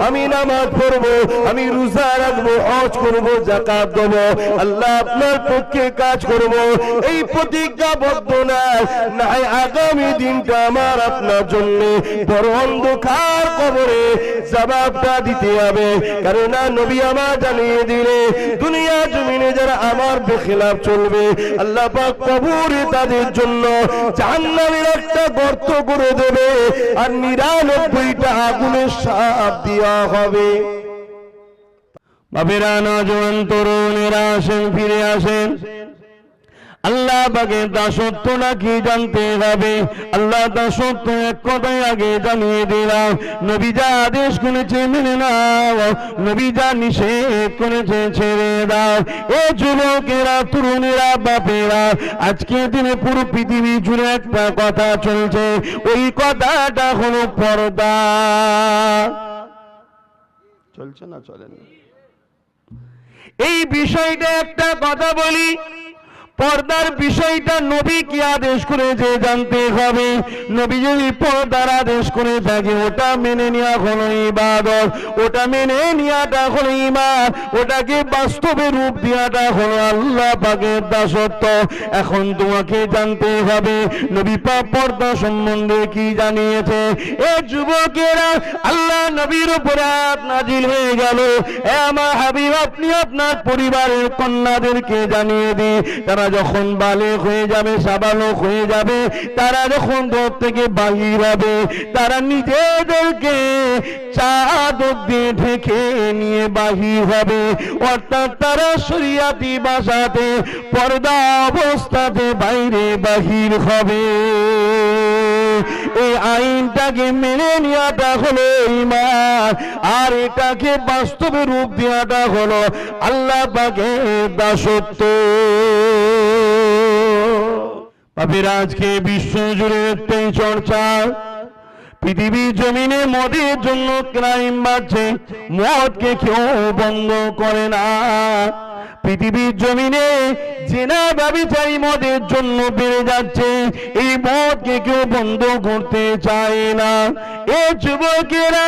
আমি নামাজ পড়বো, আমি রোজা রাখবো, হজ করবো, যাকাত দেবো, আল্লাহ আপনার পক্ষে কাজ করবো। এই প্রতিজ্ঞাবদ্ধ না আগামী দিনটা আমার আপনার জন্য বড় অন্ধকার কবরে জবাবটা দিতে হবে। কারণ নবী আমার জানিয়ে দিলে, দুনিয়া জমিনে যারা আমার বেখিলাফ চলবে, আল্লাহ পাক কবরে তাদের জন্য জাহান্নামের একটা গর্ত করে দেবে, আর ৯৯টা আগুনের শাপ দেওয়া হবে। বাবেরা, নওজোয়ান তরুণেরা আসেন, ফিরে আসেন। আল্লাহ পাকের দাসত্বটা কি জানতে হবে। আল্লাহ দাসত্ব এক কথায় আগে জানিয়ে দিলাম, নবী যা আদেশ করেছে মেনে নাও, নবী যা নিষেধ করেছে ছেড়ে দাও। এ যুবকেরা, তরুণেরা, বাপেরা, আজকে দিনে পুরো পৃথিবী জুড়ে একটা কথা চলছে, ওই কথাটা হলো পর্দা। চলছে না চলে না? এই বিষয়টা একটা কথা বলি, পর্দার বিষয়টা নবী কি আদেশ করেছে জানতে হবে। নবী যদি পর্দার আদেশ করে থাকে, ওটা মেনে নেওয়া হলো ইবাদত, ওটা মেনে নেওয়াটা হলো ঈমান, ওটাকে বাস্তবে রূপ দেওয়াটা হলো আল্লাহ পাকের দাসত্ব। এখন তোমাকে জানতে হবে নবী পাক পর্দা সম্বন্ধে কি জানিয়েছে। এ যুবকেরা, আল্লাহ নবীর উপরে আয়াত নাজিল হয়ে গেল, এ আমার হাবিব আপনি আপনার পরিবারের কন্যাদেরকে জানিয়ে দিন, তারা যখন বালেগ হয়ে যাবে, সাবালক হয়ে যাবে, তারা যখন ঘর থেকে বাহির হবে, তারা নিজেদেরকে চাদর দিয়ে ঢেকে নিয়ে বাহির হবে, অর্থাৎ তারা শরিয়াতি ভাষাতে পর্দা অবস্থাতে বাইরে বাহির হবে। এই আইনটাকে মেনে নেওয়াটা হলো ঈমান, আর এটাকে বাস্তবে রূপ দেওয়াটা হলো আল্লাহ পাকের দাসত্ব। বাপেরা, আজকে বিশ্ব জুড়ে একটাই চর্চা, পৃথিবীর জমিনে মদের জন্য ক্রাইম বাড়ছে, মদকে কেউ বন্ধ করে না। পৃথিবীর জমিনে জেনা ব্যভিচারী মদের জন্য বেড়ে যাচ্ছে, এই মদকে কেউ বন্ধ করতে চায় না। এ যুবকেরা,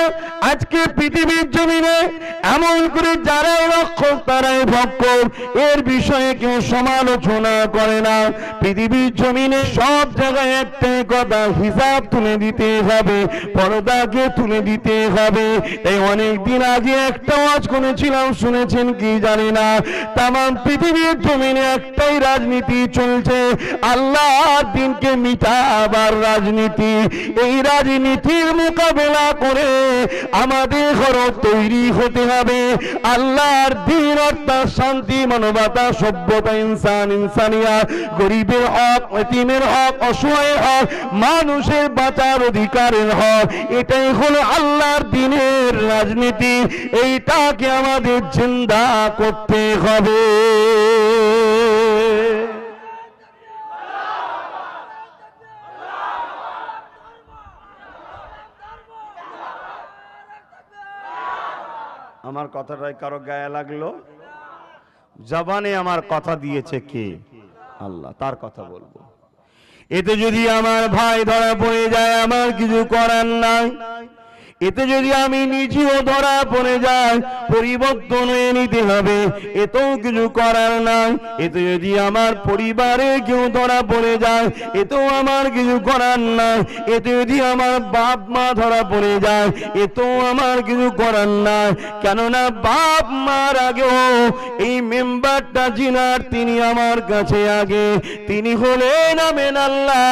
আজকে পৃথিবীর জমিনে এমন করে যারাই রক্ষক তারাই ভক্ষক, এর বিষয়ে কেউ সমালোচনা করে না। পৃথিবীর জমিনে সব জায়গায় একটাই কথা, হিসাব তুলে দিতে হবে, পর্দাকে তুলে দিতে হবে। তাই অনেকদিন আগে একটা ওয়াজ করেছিলাম, শুনেছেন কি জানি না, তাম পৃথিবীর জমিনে একটাই রাজনীতি চলছে, আল্লাহর দ্বীনকে মিটাবার রাজনীতি। এই রাজনীতির মোকাবেলা করে আমাদের ঘর তৈরি হতে হবে আল্লাহর দ্বীন, অর্থাৎ শান্তি, মানবতা, সভ্যতা, ইনসানিয়া, গরিবের হক, এতিমের হক, অসহায়ের হক, মানুষের বাঁচার অধিকারের হক। এটাই হলো আল্লাহর দ্বীনের রাজনীতি, এইটাকে আমাদের জিন্দা করতে হবে। আমার কথাটাই কারো গায়ে লাগলো? জবানে আমার কথা দিয়েছে কে? আল্লাহ, তার কথা বলবো। এতে যদি আমার ভাই ধরা পড়ে যায়, আমার কিছু করার নাই। এতে যদি আমি নিজেও ধরা পড়ে যাই, পরিবর্তন হয়ে নিতে হবে, এতেও কিছু করার নাই। এতে যদি আমার পরিবারে কেউ ধরা পড়ে যায়, এতেও আমার কিছু করার নাই। এতে যদি আমার বাপ মা ধরা পড়ে যায়, এতেও আমার কিছু করার নাই। কেননা বাপ মার আগেও এই মেম্বারটা জিনার, তিনি আমার কাছে আগে, তিনি হলেন আমেন আল্লাহ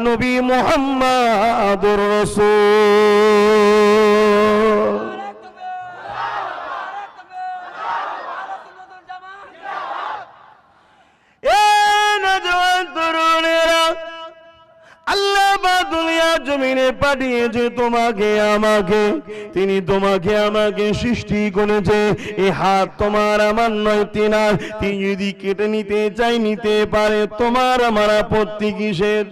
নবী মুহাম্মাদুর রাসূল। আল্লাহ বা দুনিয়া জমিনে পাঠিয়েছে তোমাকে আমাকে, তিনি তোমাকে আমাকে সৃষ্টি করেছে। এই হাত তোমার আমার নয়, তিনার, তিনি যদি কেটে নিতে চাই নিতে পারে, তোমার আমার আপত্তি কিসের?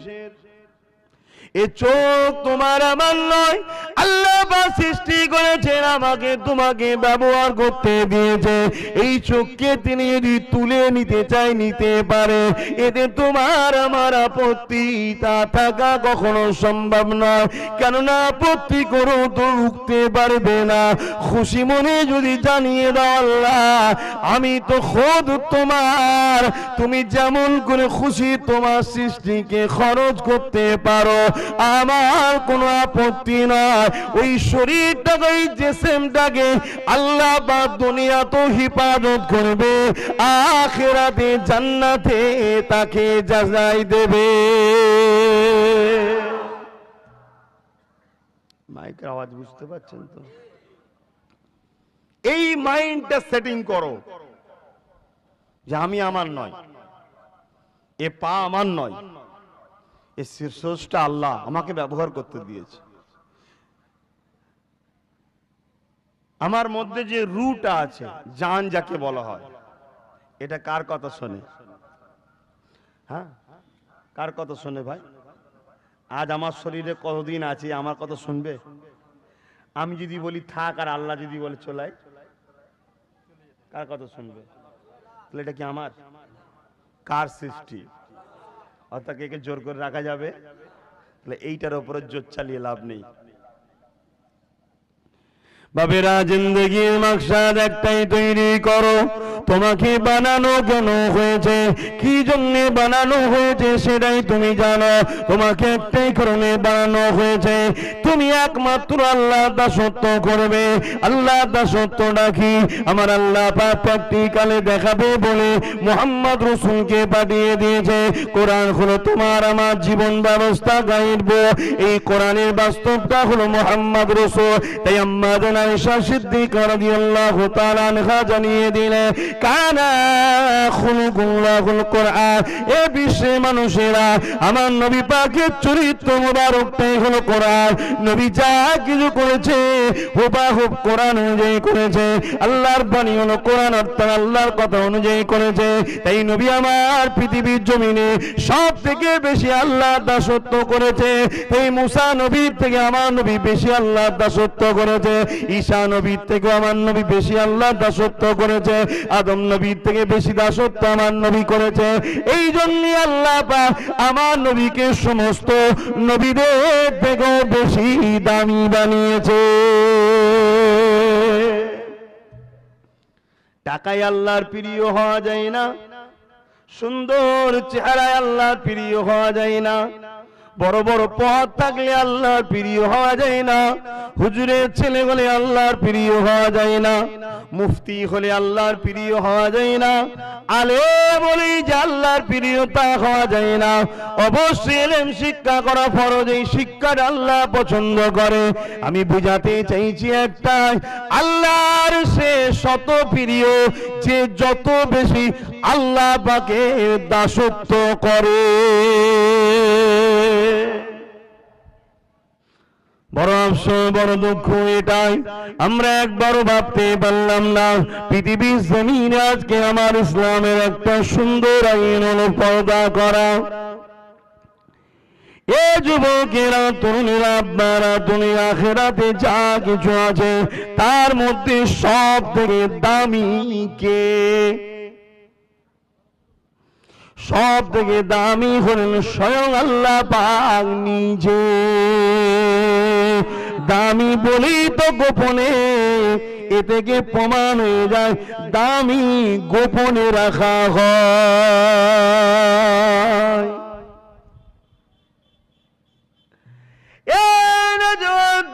এ চোখ তোমার আমার নয়, আল্লাহ বা সৃষ্টি করেছেন, আমাকে তোমাকে ব্যবহার করতে দিয়েছে। এই চোখকে তিনি যদি তুলে নিতে চাই নিতে পারে, এতে তোমার আমার আপত্তি তা থাকা কখনো সম্ভব নয়। কেননা আপত্তি করো তো রুখতে পারবে না। খুশি মনে যদি জানিয়ে দাও আল্লাহ আমি তো খোদ তোমার, তুমি যেমন করে খুশি তোমার সৃষ্টিকে খরচ করতে পারো, আমার কোনো আপত্তি নয়। ওই শরীরটাকে, ওই জিসমটাকে আল্লাহ বা দুনিয়া তো হিফাজত করবে, আখিরাতে জান্নাতে তাকে জাযাই দেবে। মাইকের আওয়াজ বুঝতে পাচ্ছেন তো? এই মাইন্ডটা সেটিং করো যে আমি আমার নয়, এ পা আমার নয়, এ শীর্ষটা আল্লাহ আমাকে ব্যবহার করতে দিয়েছে। আমার মধ্যে যে রুটা আছে, জান যাকে বলা হয়, এটা কার কথা শোনে? হ্যাঁ, কার কথা শোনে ভাই? আজ আমার শরীরে কতদিন আছে, আমার কথা শুনবে? আমি যদি বলি থাক, আর আল্লাহ যদি বলে চলাই, কার কথা শুনবে? তাহলে এটা কি আমার? কার সৃষ্টি? অর্থাৎ একে জোর করে রাখা যাবে? তাহলে এইটার উপরে জোর চালিয়ে লাভ নেই। বাবেরা, জিন্দগির মাকসাদ একটাই, তৈরি করো। তোমাকে বানানো কেন হয়েছে, কি জন্য বানানো হয়েছে সেটাই তুমি জানো। তোমাকে একটাই কারণে বানানো হয়েছে, তুমি একমাত্র আল্লাহ দাসত্ব করবে। আল্লাহ দাসত্বটা কি? আমার আল্লাহ পাক প্র্যাকটিক্যালে দেখাবে বলে মুহাম্মদ রাসূলকে পাঠিয়ে দিয়েছে। কোরআন হলো তোমার আমার জীবন ব্যবস্থা গাইড। এই কোরআনের বাস্তবটা হলো মুহাম্মদ রাসূল। তাই আম্মা আয়েশা সিদ্দিকা রাদিয়াল্লাহু তাআলা আনহা জানিয়ে দিলেন, কানা খুলুকুল্লাহুল কোরআন। এ বিশ্বের মানুষেরা, আমার নবী পাকের চরিত্র মুবারকটাই হলো কোরআন। নবী যা কিছু করেছে হুবহু কোরআন অনুযায়ী করেছে। আল্লাহর বাণী হলো কোরআন, অর্থাৎ আল্লাহর কথা অনুযায়ী করেছে। তাই নবী আমার পৃথিবীর জমিনে সব থেকে বেশি আল্লাহর দাসত্ব করেছে। এই মুসা নবীর থেকে আমার নবী বেশি আল্লাহর দাসত্ব করেছে। ঈসা নবীর থেকে আমার নবী বেশি আল্লাহর দাসত্ব করেছে। আদম নবীর থেকে বেশি দাসত্ব আমার নবী করেছে। এই জন্য আল্লাহ পাক আমার নবীকে সমস্ত নবীদের থেকেও বেশি দামি বানিয়েছে। টাকায় আল্লাহর প্রিয় হওয়া যায় না, সুন্দর চেহারায় আল্লাহর প্রিয় হওয়া যায় না, বড় বড় পদ থাকলে আল্লাহর প্রিয় হওয়া যায় না, হুজুরের ছেলে হলে আল্লাহর প্রিয় হওয়া যায় না, মুফতি হলে আল্লাহর প্রিয় হওয়া যায় না, আলেম বলেই যে আল্লাহর প্রিয়তা হওয়া যায় না। অবশ্যই ইলম শিক্ষা করা ফরজ, এই শিক্ষাটা আল্লাহ পছন্দ করে। আমি বুঝাতে চাইছি একটাই, আল্লাহর সে শত প্রিয় যে যত বেশি আল্লাহ পাকের দাসত্ব করে। বড় আফসোস, বড় দুঃখ এটাই, আমরা একবারও ভাবতে পারলাম না পৃথিবীর জমিনে আজকে আমার ইসলামের একটা সুন্দর আইন হলো পর্দা করা। এ যুবকেরা, তরুণেরা, আপনারা দুনিয়া আখিরাতে যা কিছু আছে তার মধ্যে সব থেকে দামি কে? সব থেকে দামি হলেন স্বয়ং আল্লাহ পাক নিজে। দামি বলি তো গোপনে, এ থেকে প্রমাণ হয়ে যায় দামি গোপনে রাখা হয়।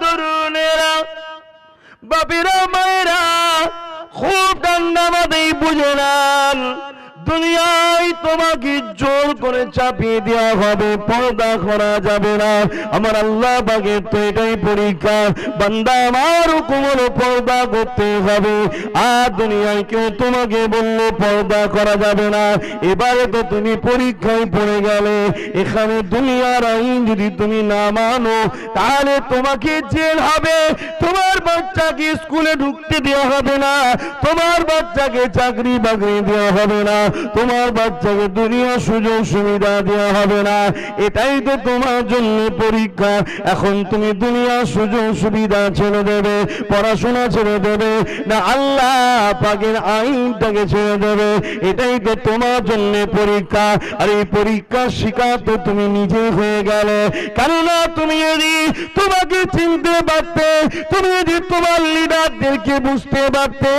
তরুণেরা, বাপেরা, মায়েরা, খুব ঠান্ডা মাথায় বুঝে নেন, দুনিয়ায় তোমাকে জোর করে চাপিয়ে দেওয়া হবে, পর্দা করা যাবে না। আমার আল্লাহ পাকের তো এটাই পরীক্ষা, বান্দা আমার হুকুম হলো পর্দা করতে হবে। আর দুনিয়ায় কেউ তোমাকে বললো পর্দা করা যাবে না, এবারে তো তুমি পরীক্ষায় পড়ে গেলে। এখানে দুনিয়ার আইন যদি তুমি না মানো তাহলে তোমাকে জেল হবে, তোমার বাচ্চাকে স্কুলে ঢুকতে দেওয়া হবে না, তোমার বাচ্চাকে চাকরি বাকরি দেওয়া হবে না, তোমার বাচ্চাকে দুনিয়া সুযোগ সুবিধা দেওয়া হবে না। এটাই তো তোমার জন্য পরীক্ষা। এখন তুমি দুনিয়া সুযোগ সুবিধা ছেড়ে দেবে, পড়াশোনা ছেড়ে দেবে না আল্লাহ পাকের আইনটাকে ছেড়ে দেবে? এটাই তো তোমার জন্য পরীক্ষা। আর এই পরীক্ষার শিকার তো তুমি নিজে হয়ে গেলে। কেননা তুমি যদি তোমাকে চিনতে পারতে, তুমি যদি তোমার লিডারদেরকে বুঝতে পারতে,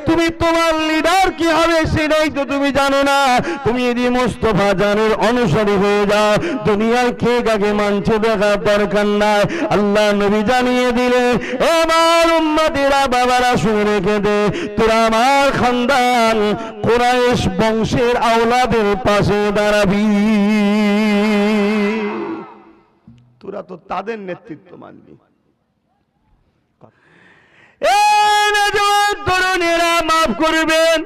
তুমি তোমার লিডার কি হবে সেটাই তো তুমি জানো না। তুমি যদি মোস্তফা জানের অনুসারী হয়ে যাও, দুনিয়ার কে কাকে মানছে দেখার দরকার নাই। আল্লাহ নবী জানিয়ে দিলে, আমার উম্মতেরা, বাবারা শুনে রেখে দে, তোরা আমার খানদান কুরাইশ বংশের আওলাদের পাশে দাঁড়াবি, তোরা তো তাদের নেতৃত্ব মানবি। তরুণেরা, মাফ করবেন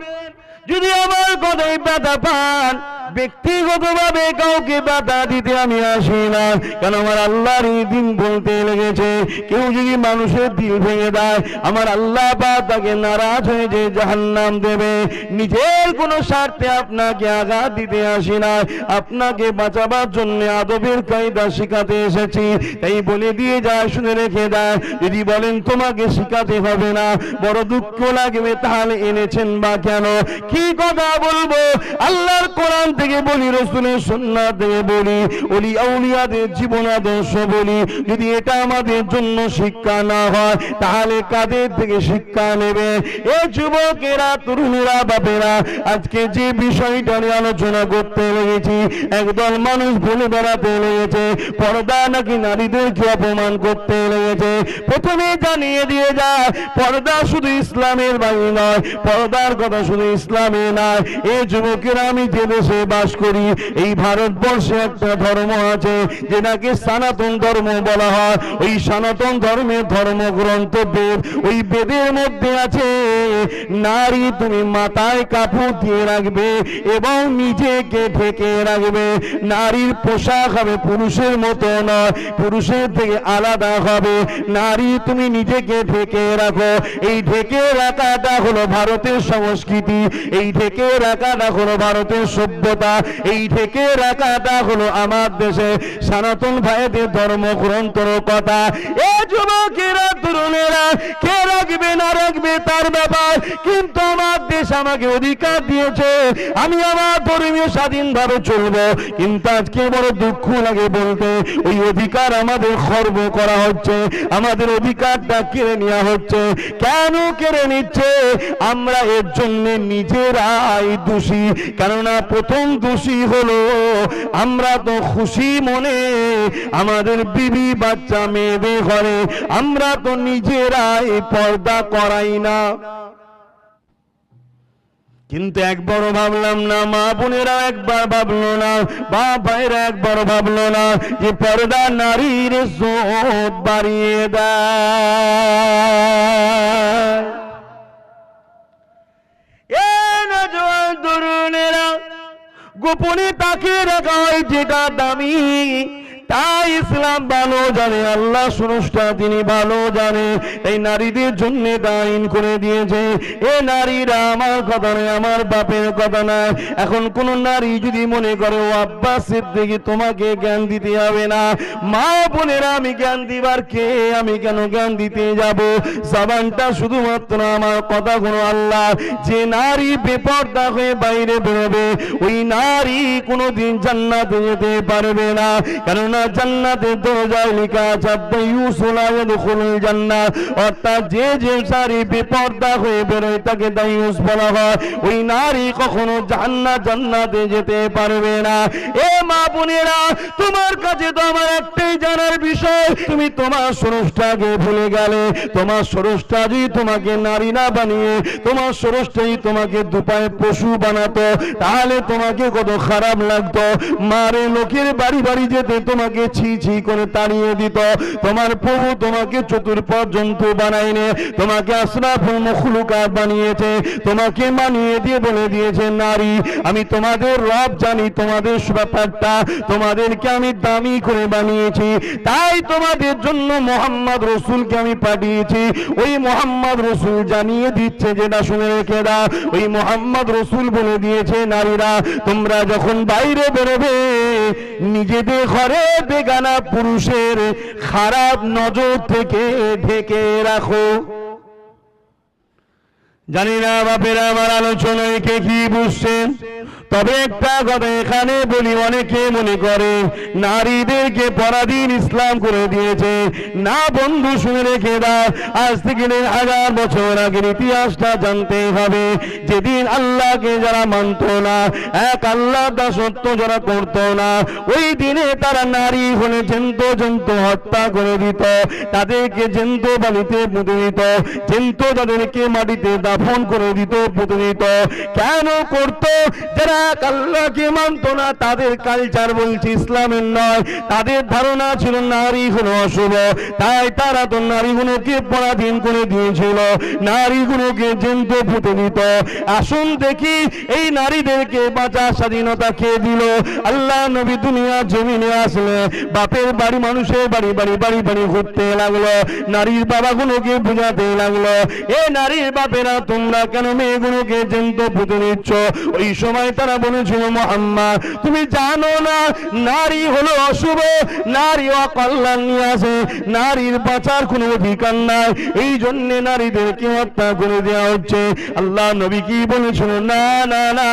যদি আমার কথায় ব্যথা পান, ব্যক্তিগতভাবে কাউকে বাধা দিতে আমি আসি না, কারণ আমার আল্লাহর এই দিন বলতে লেগেছে কেউ যদি মানুষের দিল ভেঙে দেয় আমার আল্লাহ পাক তাকে নারাজ হয়ে যে জাহান্নাম দেবে। নিজের কোনো স্বার্থে আপনাকে আঘাত দিতে আসি না, আপনাকে বাঁচাবার জন্য আদবের কায়দা শিখাতে এসেছি, তাই বলে দিয়ে যায়, শুনে রেখে দেয়। যদি বলেন তোমাকে শিখাতে হবে না, বড় দুঃখ লাগবে, তাহলে এনেছেন বা কেন? কি কথা বলবো? আল্লাহর কোরআন থেকে বলি, রসুলের সুন্নাহ থেকে বলি, ওলি আউলিয়াদের জীবন আদর্শ বলি, যদি এটা আমাদের জন্য শিক্ষা না হয় তাহলে কাদের থেকে শিক্ষা নেবে? এ যুবকেরা, তরুণেরা, বাপেরা, আজকে যে বিষয়টা নিয়ে আলোচনা করতে লেগেছি, একদল মানুষ বলে বেড়াতে লেগেছে পর্দা নাকি নারীদেরকে অপমান করতে লেগেছে। প্রথমে জানিয়ে দিয়ে যায় পর্দা শুধু ইসলামের বাণী নয়, পর্দার কথা শুধু ইসলামে নয়। এই যুবকেরা, আমি যে দেশে বাস করি এই ভারতবর্ষে একটা ধর্ম আছে যেটাকে সনাতন ধর্ম বলা হয়। ওই সনাতন ধর্মের ধর্মগ্রন্থ বেদ, ওই বেদের মধ্যে আছে নারী তুমি মাথায় কাপড় দিয়ে রাখবে এবং নিজেকে ঢেকে রাখবে। নারীর পোশাক হবে পুরুষের মতো নয়, পুরুষের থেকে আলাদা হবে। নারী তুমি নিজেকে ঢেকে রাখো। এই ঢেকে রাখাটা হলো ভারতের সংস্কৃতি, এই ঢেকে রাখাটা হলো ভারতের সভ্যতা, এই ঢেকে রাখাটা হলো আমার দেশে সনাতন ভাইদের ধর্মগ্রন্থের কথা। এ যুবকেরা, তরুণেরা, কে রাখবে না রাখবে তার ব্যাপার, কিন্তু আমার দেশ আমাকে অধিকার দিয়েছে, আমি আমার ধর্মীয় স্বাধীনভাবে চলবো। কিন্তু আজকে বড় দুঃখ লাগে বলতে, ওই অধিকার আমাদের খর্ব করা হচ্ছে, আমাদের অধিকারটা কেড়ে নেওয়া হচ্ছে। কেন কেড়ে নিচ্ছে? আমরা এর জন্য নিজেরাই দোষী। কেননা প্রথম দোষী হলো আমরা তো খুশি মনে আমাদের বিবি বাচ্চা মেয়েদের ঘরে আমরা তো নিজেরাই পর্দা করাই না। কিন্তু একবারও ভাবলাম না, মা বোনেরা একবার ভাবলো না, বাপ ভাইরা একবার ভাবলো না যে পর্দা নারীর ইজ্জত বাড়িয়ে দেয়। এ নওজোয়ান তরুণেরা, গোপনে তাকে রাখা হয় যেটা দামি, তাই ইসলাম ভালো জানে, আল্লাহ স্রষ্টা তিনি ভালো জানে, এই নারীদের জন্য আইন করে দিয়েছে। এ নারীরা, আমার কথা নয়, আমার বাপের কথা নয়। এখন কোন নারী যদি মনে করে ও আব্বাস সিদ্দিকী তোমাকে জ্ঞান দিতে হবে না, মা বোনেরা, আমি জ্ঞান দিবার কে? আমি কেন জ্ঞান দিতে যাব? জবানটা শুধুমাত্র আমার কথা কোনো আল্লাহ। যে নারী বেপর্দা হয়ে বাইরে বেরোবে ওই নারী কোনোদিন জান্নাতে যেতে পারবে না। কারণ জান্নাতের দরজায় লেখা আছে দায়ুসুলা ইয়াদখুলুল জান্নাহ, অর্থাৎ যে যে নারী বেপর্দা হয়ে বেরোয় তাকে দায়ুস বলা হয়। ওই নারী কখনো জান্নাতে যেতে পারবে না। এ মা বোনেরা, তোমার কাছে তো আমার একটাই জানার বিষয়, তুমি তোমার স্রষ্টাকে ভুলে গেলে। তোমার স্রষ্টা যদি তোমাকে নারী না বানিয়ে তোমার স্রষ্টা যদি তোমাকে দুপায়ে পশু বানাতো তাহলে তোমাকে কত খারাপ লাগতো। মারে লোকের বাড়ি বাড়ি যেতে তোমাকে ছি ছি করে তাড়িয়ে দিত। তোমার প্রভু তোমাকে চতুর্পদ জন্তু বানাইনে, তোমাকে আশরাফুল মখলুকাত বানিয়েছে, তোমাকে মানিয়ে দিয়ে বলে দিয়েছে নারী আমি তোমাদের রব জানি, তোমাদের ব্যাপারটা, তোমাদেরকে আমি দামি করে বানিয়েছি, তাই তোমাদের জন্য মোহাম্মদ রসুলকে আমি পাঠিয়েছি। ওই মোহাম্মদ রসুল জানিয়ে দিচ্ছে, যেটা শুনে রেখে দাও, ওই মোহাম্মদ রসুল বলে দিয়েছে নারীরা তোমরা যখন বাইরে বেরোবে নিজেদের ঘরে বেগানা পুরুষের খারাপ নজর থেকে ঢেকে রাখো। জানি না বাপেরা আমার আলোচনায় কে কি বুঝছেন, তবে একটা কথা এখানে বলি, অনেকে মনে করে নারীদেরকে পরাধীন ইসলাম করে দিয়েছে। না বন্ধু, শুনে রেখে দাও, আজ থেকে 1000 বছর আগের ইতিহাসটা জানতে হবে। যেদিন আল্লাহকে যারা মানত না, এক আল্লাহ দাসত্ব যারা করত না, ওই দিনে তারা নারী হলে জন্তু হত্যা করে দিত, তাদেরকে জন্তু বালিতে পুঁতে দিত, জন্তু তাদেরকে মাটিতে দাফন করে দিত, পুঁতে দিত। কেন করতো? যারা আল্লাহকে মানত না, তাদের কালচার বলছে ইসলামের নয়, তাদের ধারণা ছিল নারী হলো অশুভ, তাই তারা তো নারীগুলোকে পরাধীন করে দিয়েছিল, নারীগুলোকে জ্যান্ত পুঁতে দিত। আসুন দেখি এই নারীদেরকে বাঁচার স্বাধীনতা খেয়ে দিল। আল্লাহ নবী দুনিয়া জমিনে আসলে বাপের বাড়ি মানুষের বাড়ি বাড়ি বাড়ি বাড়ি ঘুরতে লাগলো, নারীর বাবাগুলোকে বুঝাতে লাগলো, এ নারীর বাপেরা তোমরা কেন মেয়েগুলোকে জ্যান্ত পুঁতে দিচ্ছ? ওই সময় তারা বলেছিল, মুহাম্মদ তুমি জানো না নারী হলো অশুভ, নারী অকল্যাণ নিয়ে আসে, নারীর বাঁচার কোনো অধিকার নাই, এই জন্য নারীদেরকে হত্যা করে দেওয়া হচ্ছে। আল্লাহ নবী কি বলেছিল? না না না,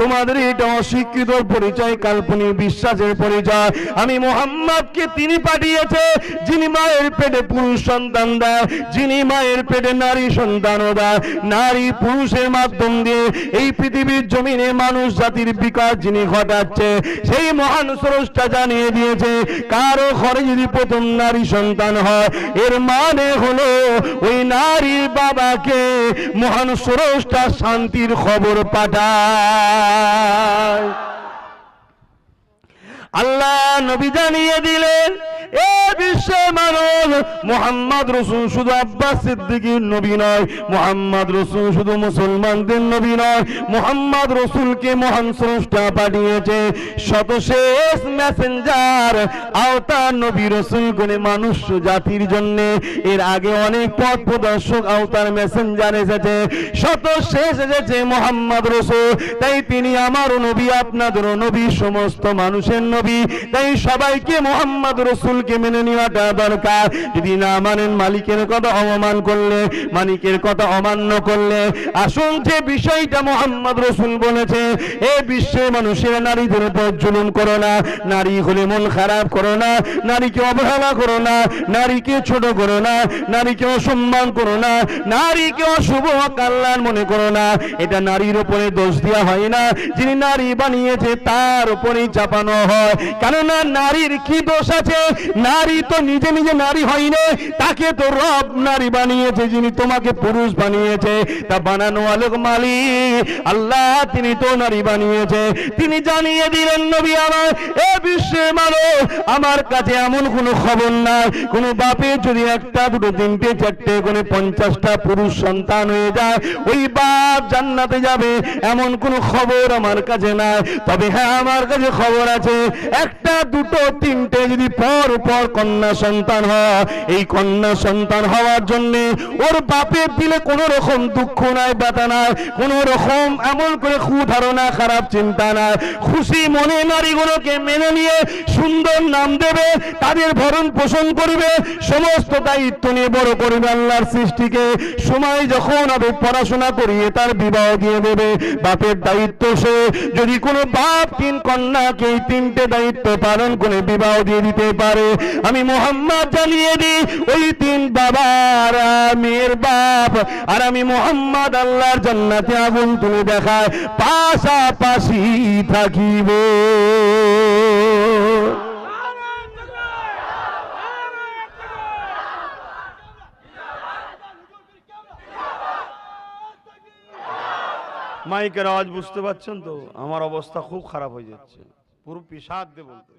তোমাদের এটা অশিক্ষিত পরিচয়, কাল্পনিক বিশ্বাসের পরিচয়। আমি মুহাম্মদকে তিনি পাঠিয়েছে যিনি মায়ের পেটে পুরুষ সন্তান দেয়, যিনি মায়ের পেটে নারী সন্তানও দেয়, নারী পুরুষের মাধ্যম দিয়ে এই পৃথিবীর জমিনে মানুষ জাতির বিকাশ যিনি ঘটাচ্ছে, সেই মহান স্রষ্টা জানিয়ে দিয়েছে কারো ঘরে যদি প্রথম নারী সন্তান হয়, এর মানে হলো ওই নারীর বাবাকে মহান স্রষ্টা শান্তির খবর পাঠায়। আল্লাহ নবী জানিয়ে দিলেন, এ বিশ্বের মানুষ, মুহাম্মদ রাসূল শুধু আব্বাস সিদ্দিকীর নবী নয়, মুহাম্মদ রাসূল শুধু মুসলমানদের নবী নয়, মুহাম্মদ রাসূলকে মহান স্রষ্টা পাঠিয়েছে সর্বশেষ মেসেঞ্জার, আওতার নবী রাসূল কোন মানুষ জাতির জন্য। এর আগে অনেক পথ প্রদর্শক আওতার মেসেঞ্জার এসেছে, সর্বশেষ এসেছে মুহাম্মদ রাসূল, তাই তিনি আমারও নবী, আপনাদেরও নবী, সমস্ত মানুষের নবী, তাই সবাইকে মুহাম্মদ রাসূলকে মেনে নেওয়াটা দরকার। যদি না মানেন, মালিকের কথা অবমান করলে, মালিকের কথা অমান্য করলে, আসুন যে বিষয়টা মুহাম্মদ রাসূল বলেছে, এই বিশ্বের মানুষের নারীদের উপর জুলুম করো না, নারী হলে মন খারাপ করো না, নারীকে অবহেলা করো না, নারীকে ছোট করো না, নারীকে অসম্মান করো না, নারীকে অশুভ কল্যাণ মনে করো না। এটা নারীর উপরে দোষ দেওয়া হয় না, যিনি নারী বানিয়েছে তার উপরেই চাপানো হয়। কেননা নারীর কি দোষ আছে? নারী তো নিজে নিজে নারী হয়নি, তাকে তো রব নারী বানিয়েছে, যিনি তোমাকে পুরুষ বানিয়েছে, তা বানানো আলোক মালিক আল্লাহ, তিনি তো নারী বানিয়েছে। তিনি জানিয়ে দিলেন, নবী আমার, এ বিশ্বের মানুষ, আমার কাছে এমন কোনো খবর নাই কোনো বাপে যদি একটা দুটো তিনটে চারটে করে 50টা পুরুষ সন্তান হয়ে যায়, ওই বাপ জান্নাতে যাবে, এমন কোনো খবর আমার কাছে নাই। তবে হ্যাঁ, আমার কাছে খবর আছে, একটা দুটো তিনটে যদি পর পর কন্যা সন্তান হয়, এই কন্যা সন্তান হওয়ার জন্য ওর বাপের দিলে কোনো রকম দুঃখ নাই, ব্যথা নাই, কোনো রকম এমন করে কুধারণা, খারাপ চিন্তা নাই, খুশি মনে নারীগুলোকে মেনে নিয়ে সুন্দর নাম দেবে, তাদের ভরণ পোষণ করবে, সমস্ত দায়িত্ব নিয়ে বড় করবে আল্লাহর সৃষ্টিকে। সময় যখন হবে পড়াশোনা করিয়ে তার বিবাহ দিয়ে দেবে, বাপের দায়িত্ব সে। যদি কোনো বাপ তিন কন্যাকে এই তিনটে দায়িত্ব পালন করে বিবাহ দিয়ে দিতে পারে, আমি মুহাম্মদ জানিয়ে দিই, ওই তিন বাবার মেয়ের বাপ আর আমি মুহাম্মদ আল্লাহর জান্নাতে আগুন তুলে দেখায় পাশাপাশি থাকিব। মাইকের আওয়াজ বুঝতে পারছেন তো? আমার অবস্থা খুব খারাপ হয়ে যাচ্ছে, পুরো পেশাব দিয়ে বলতে।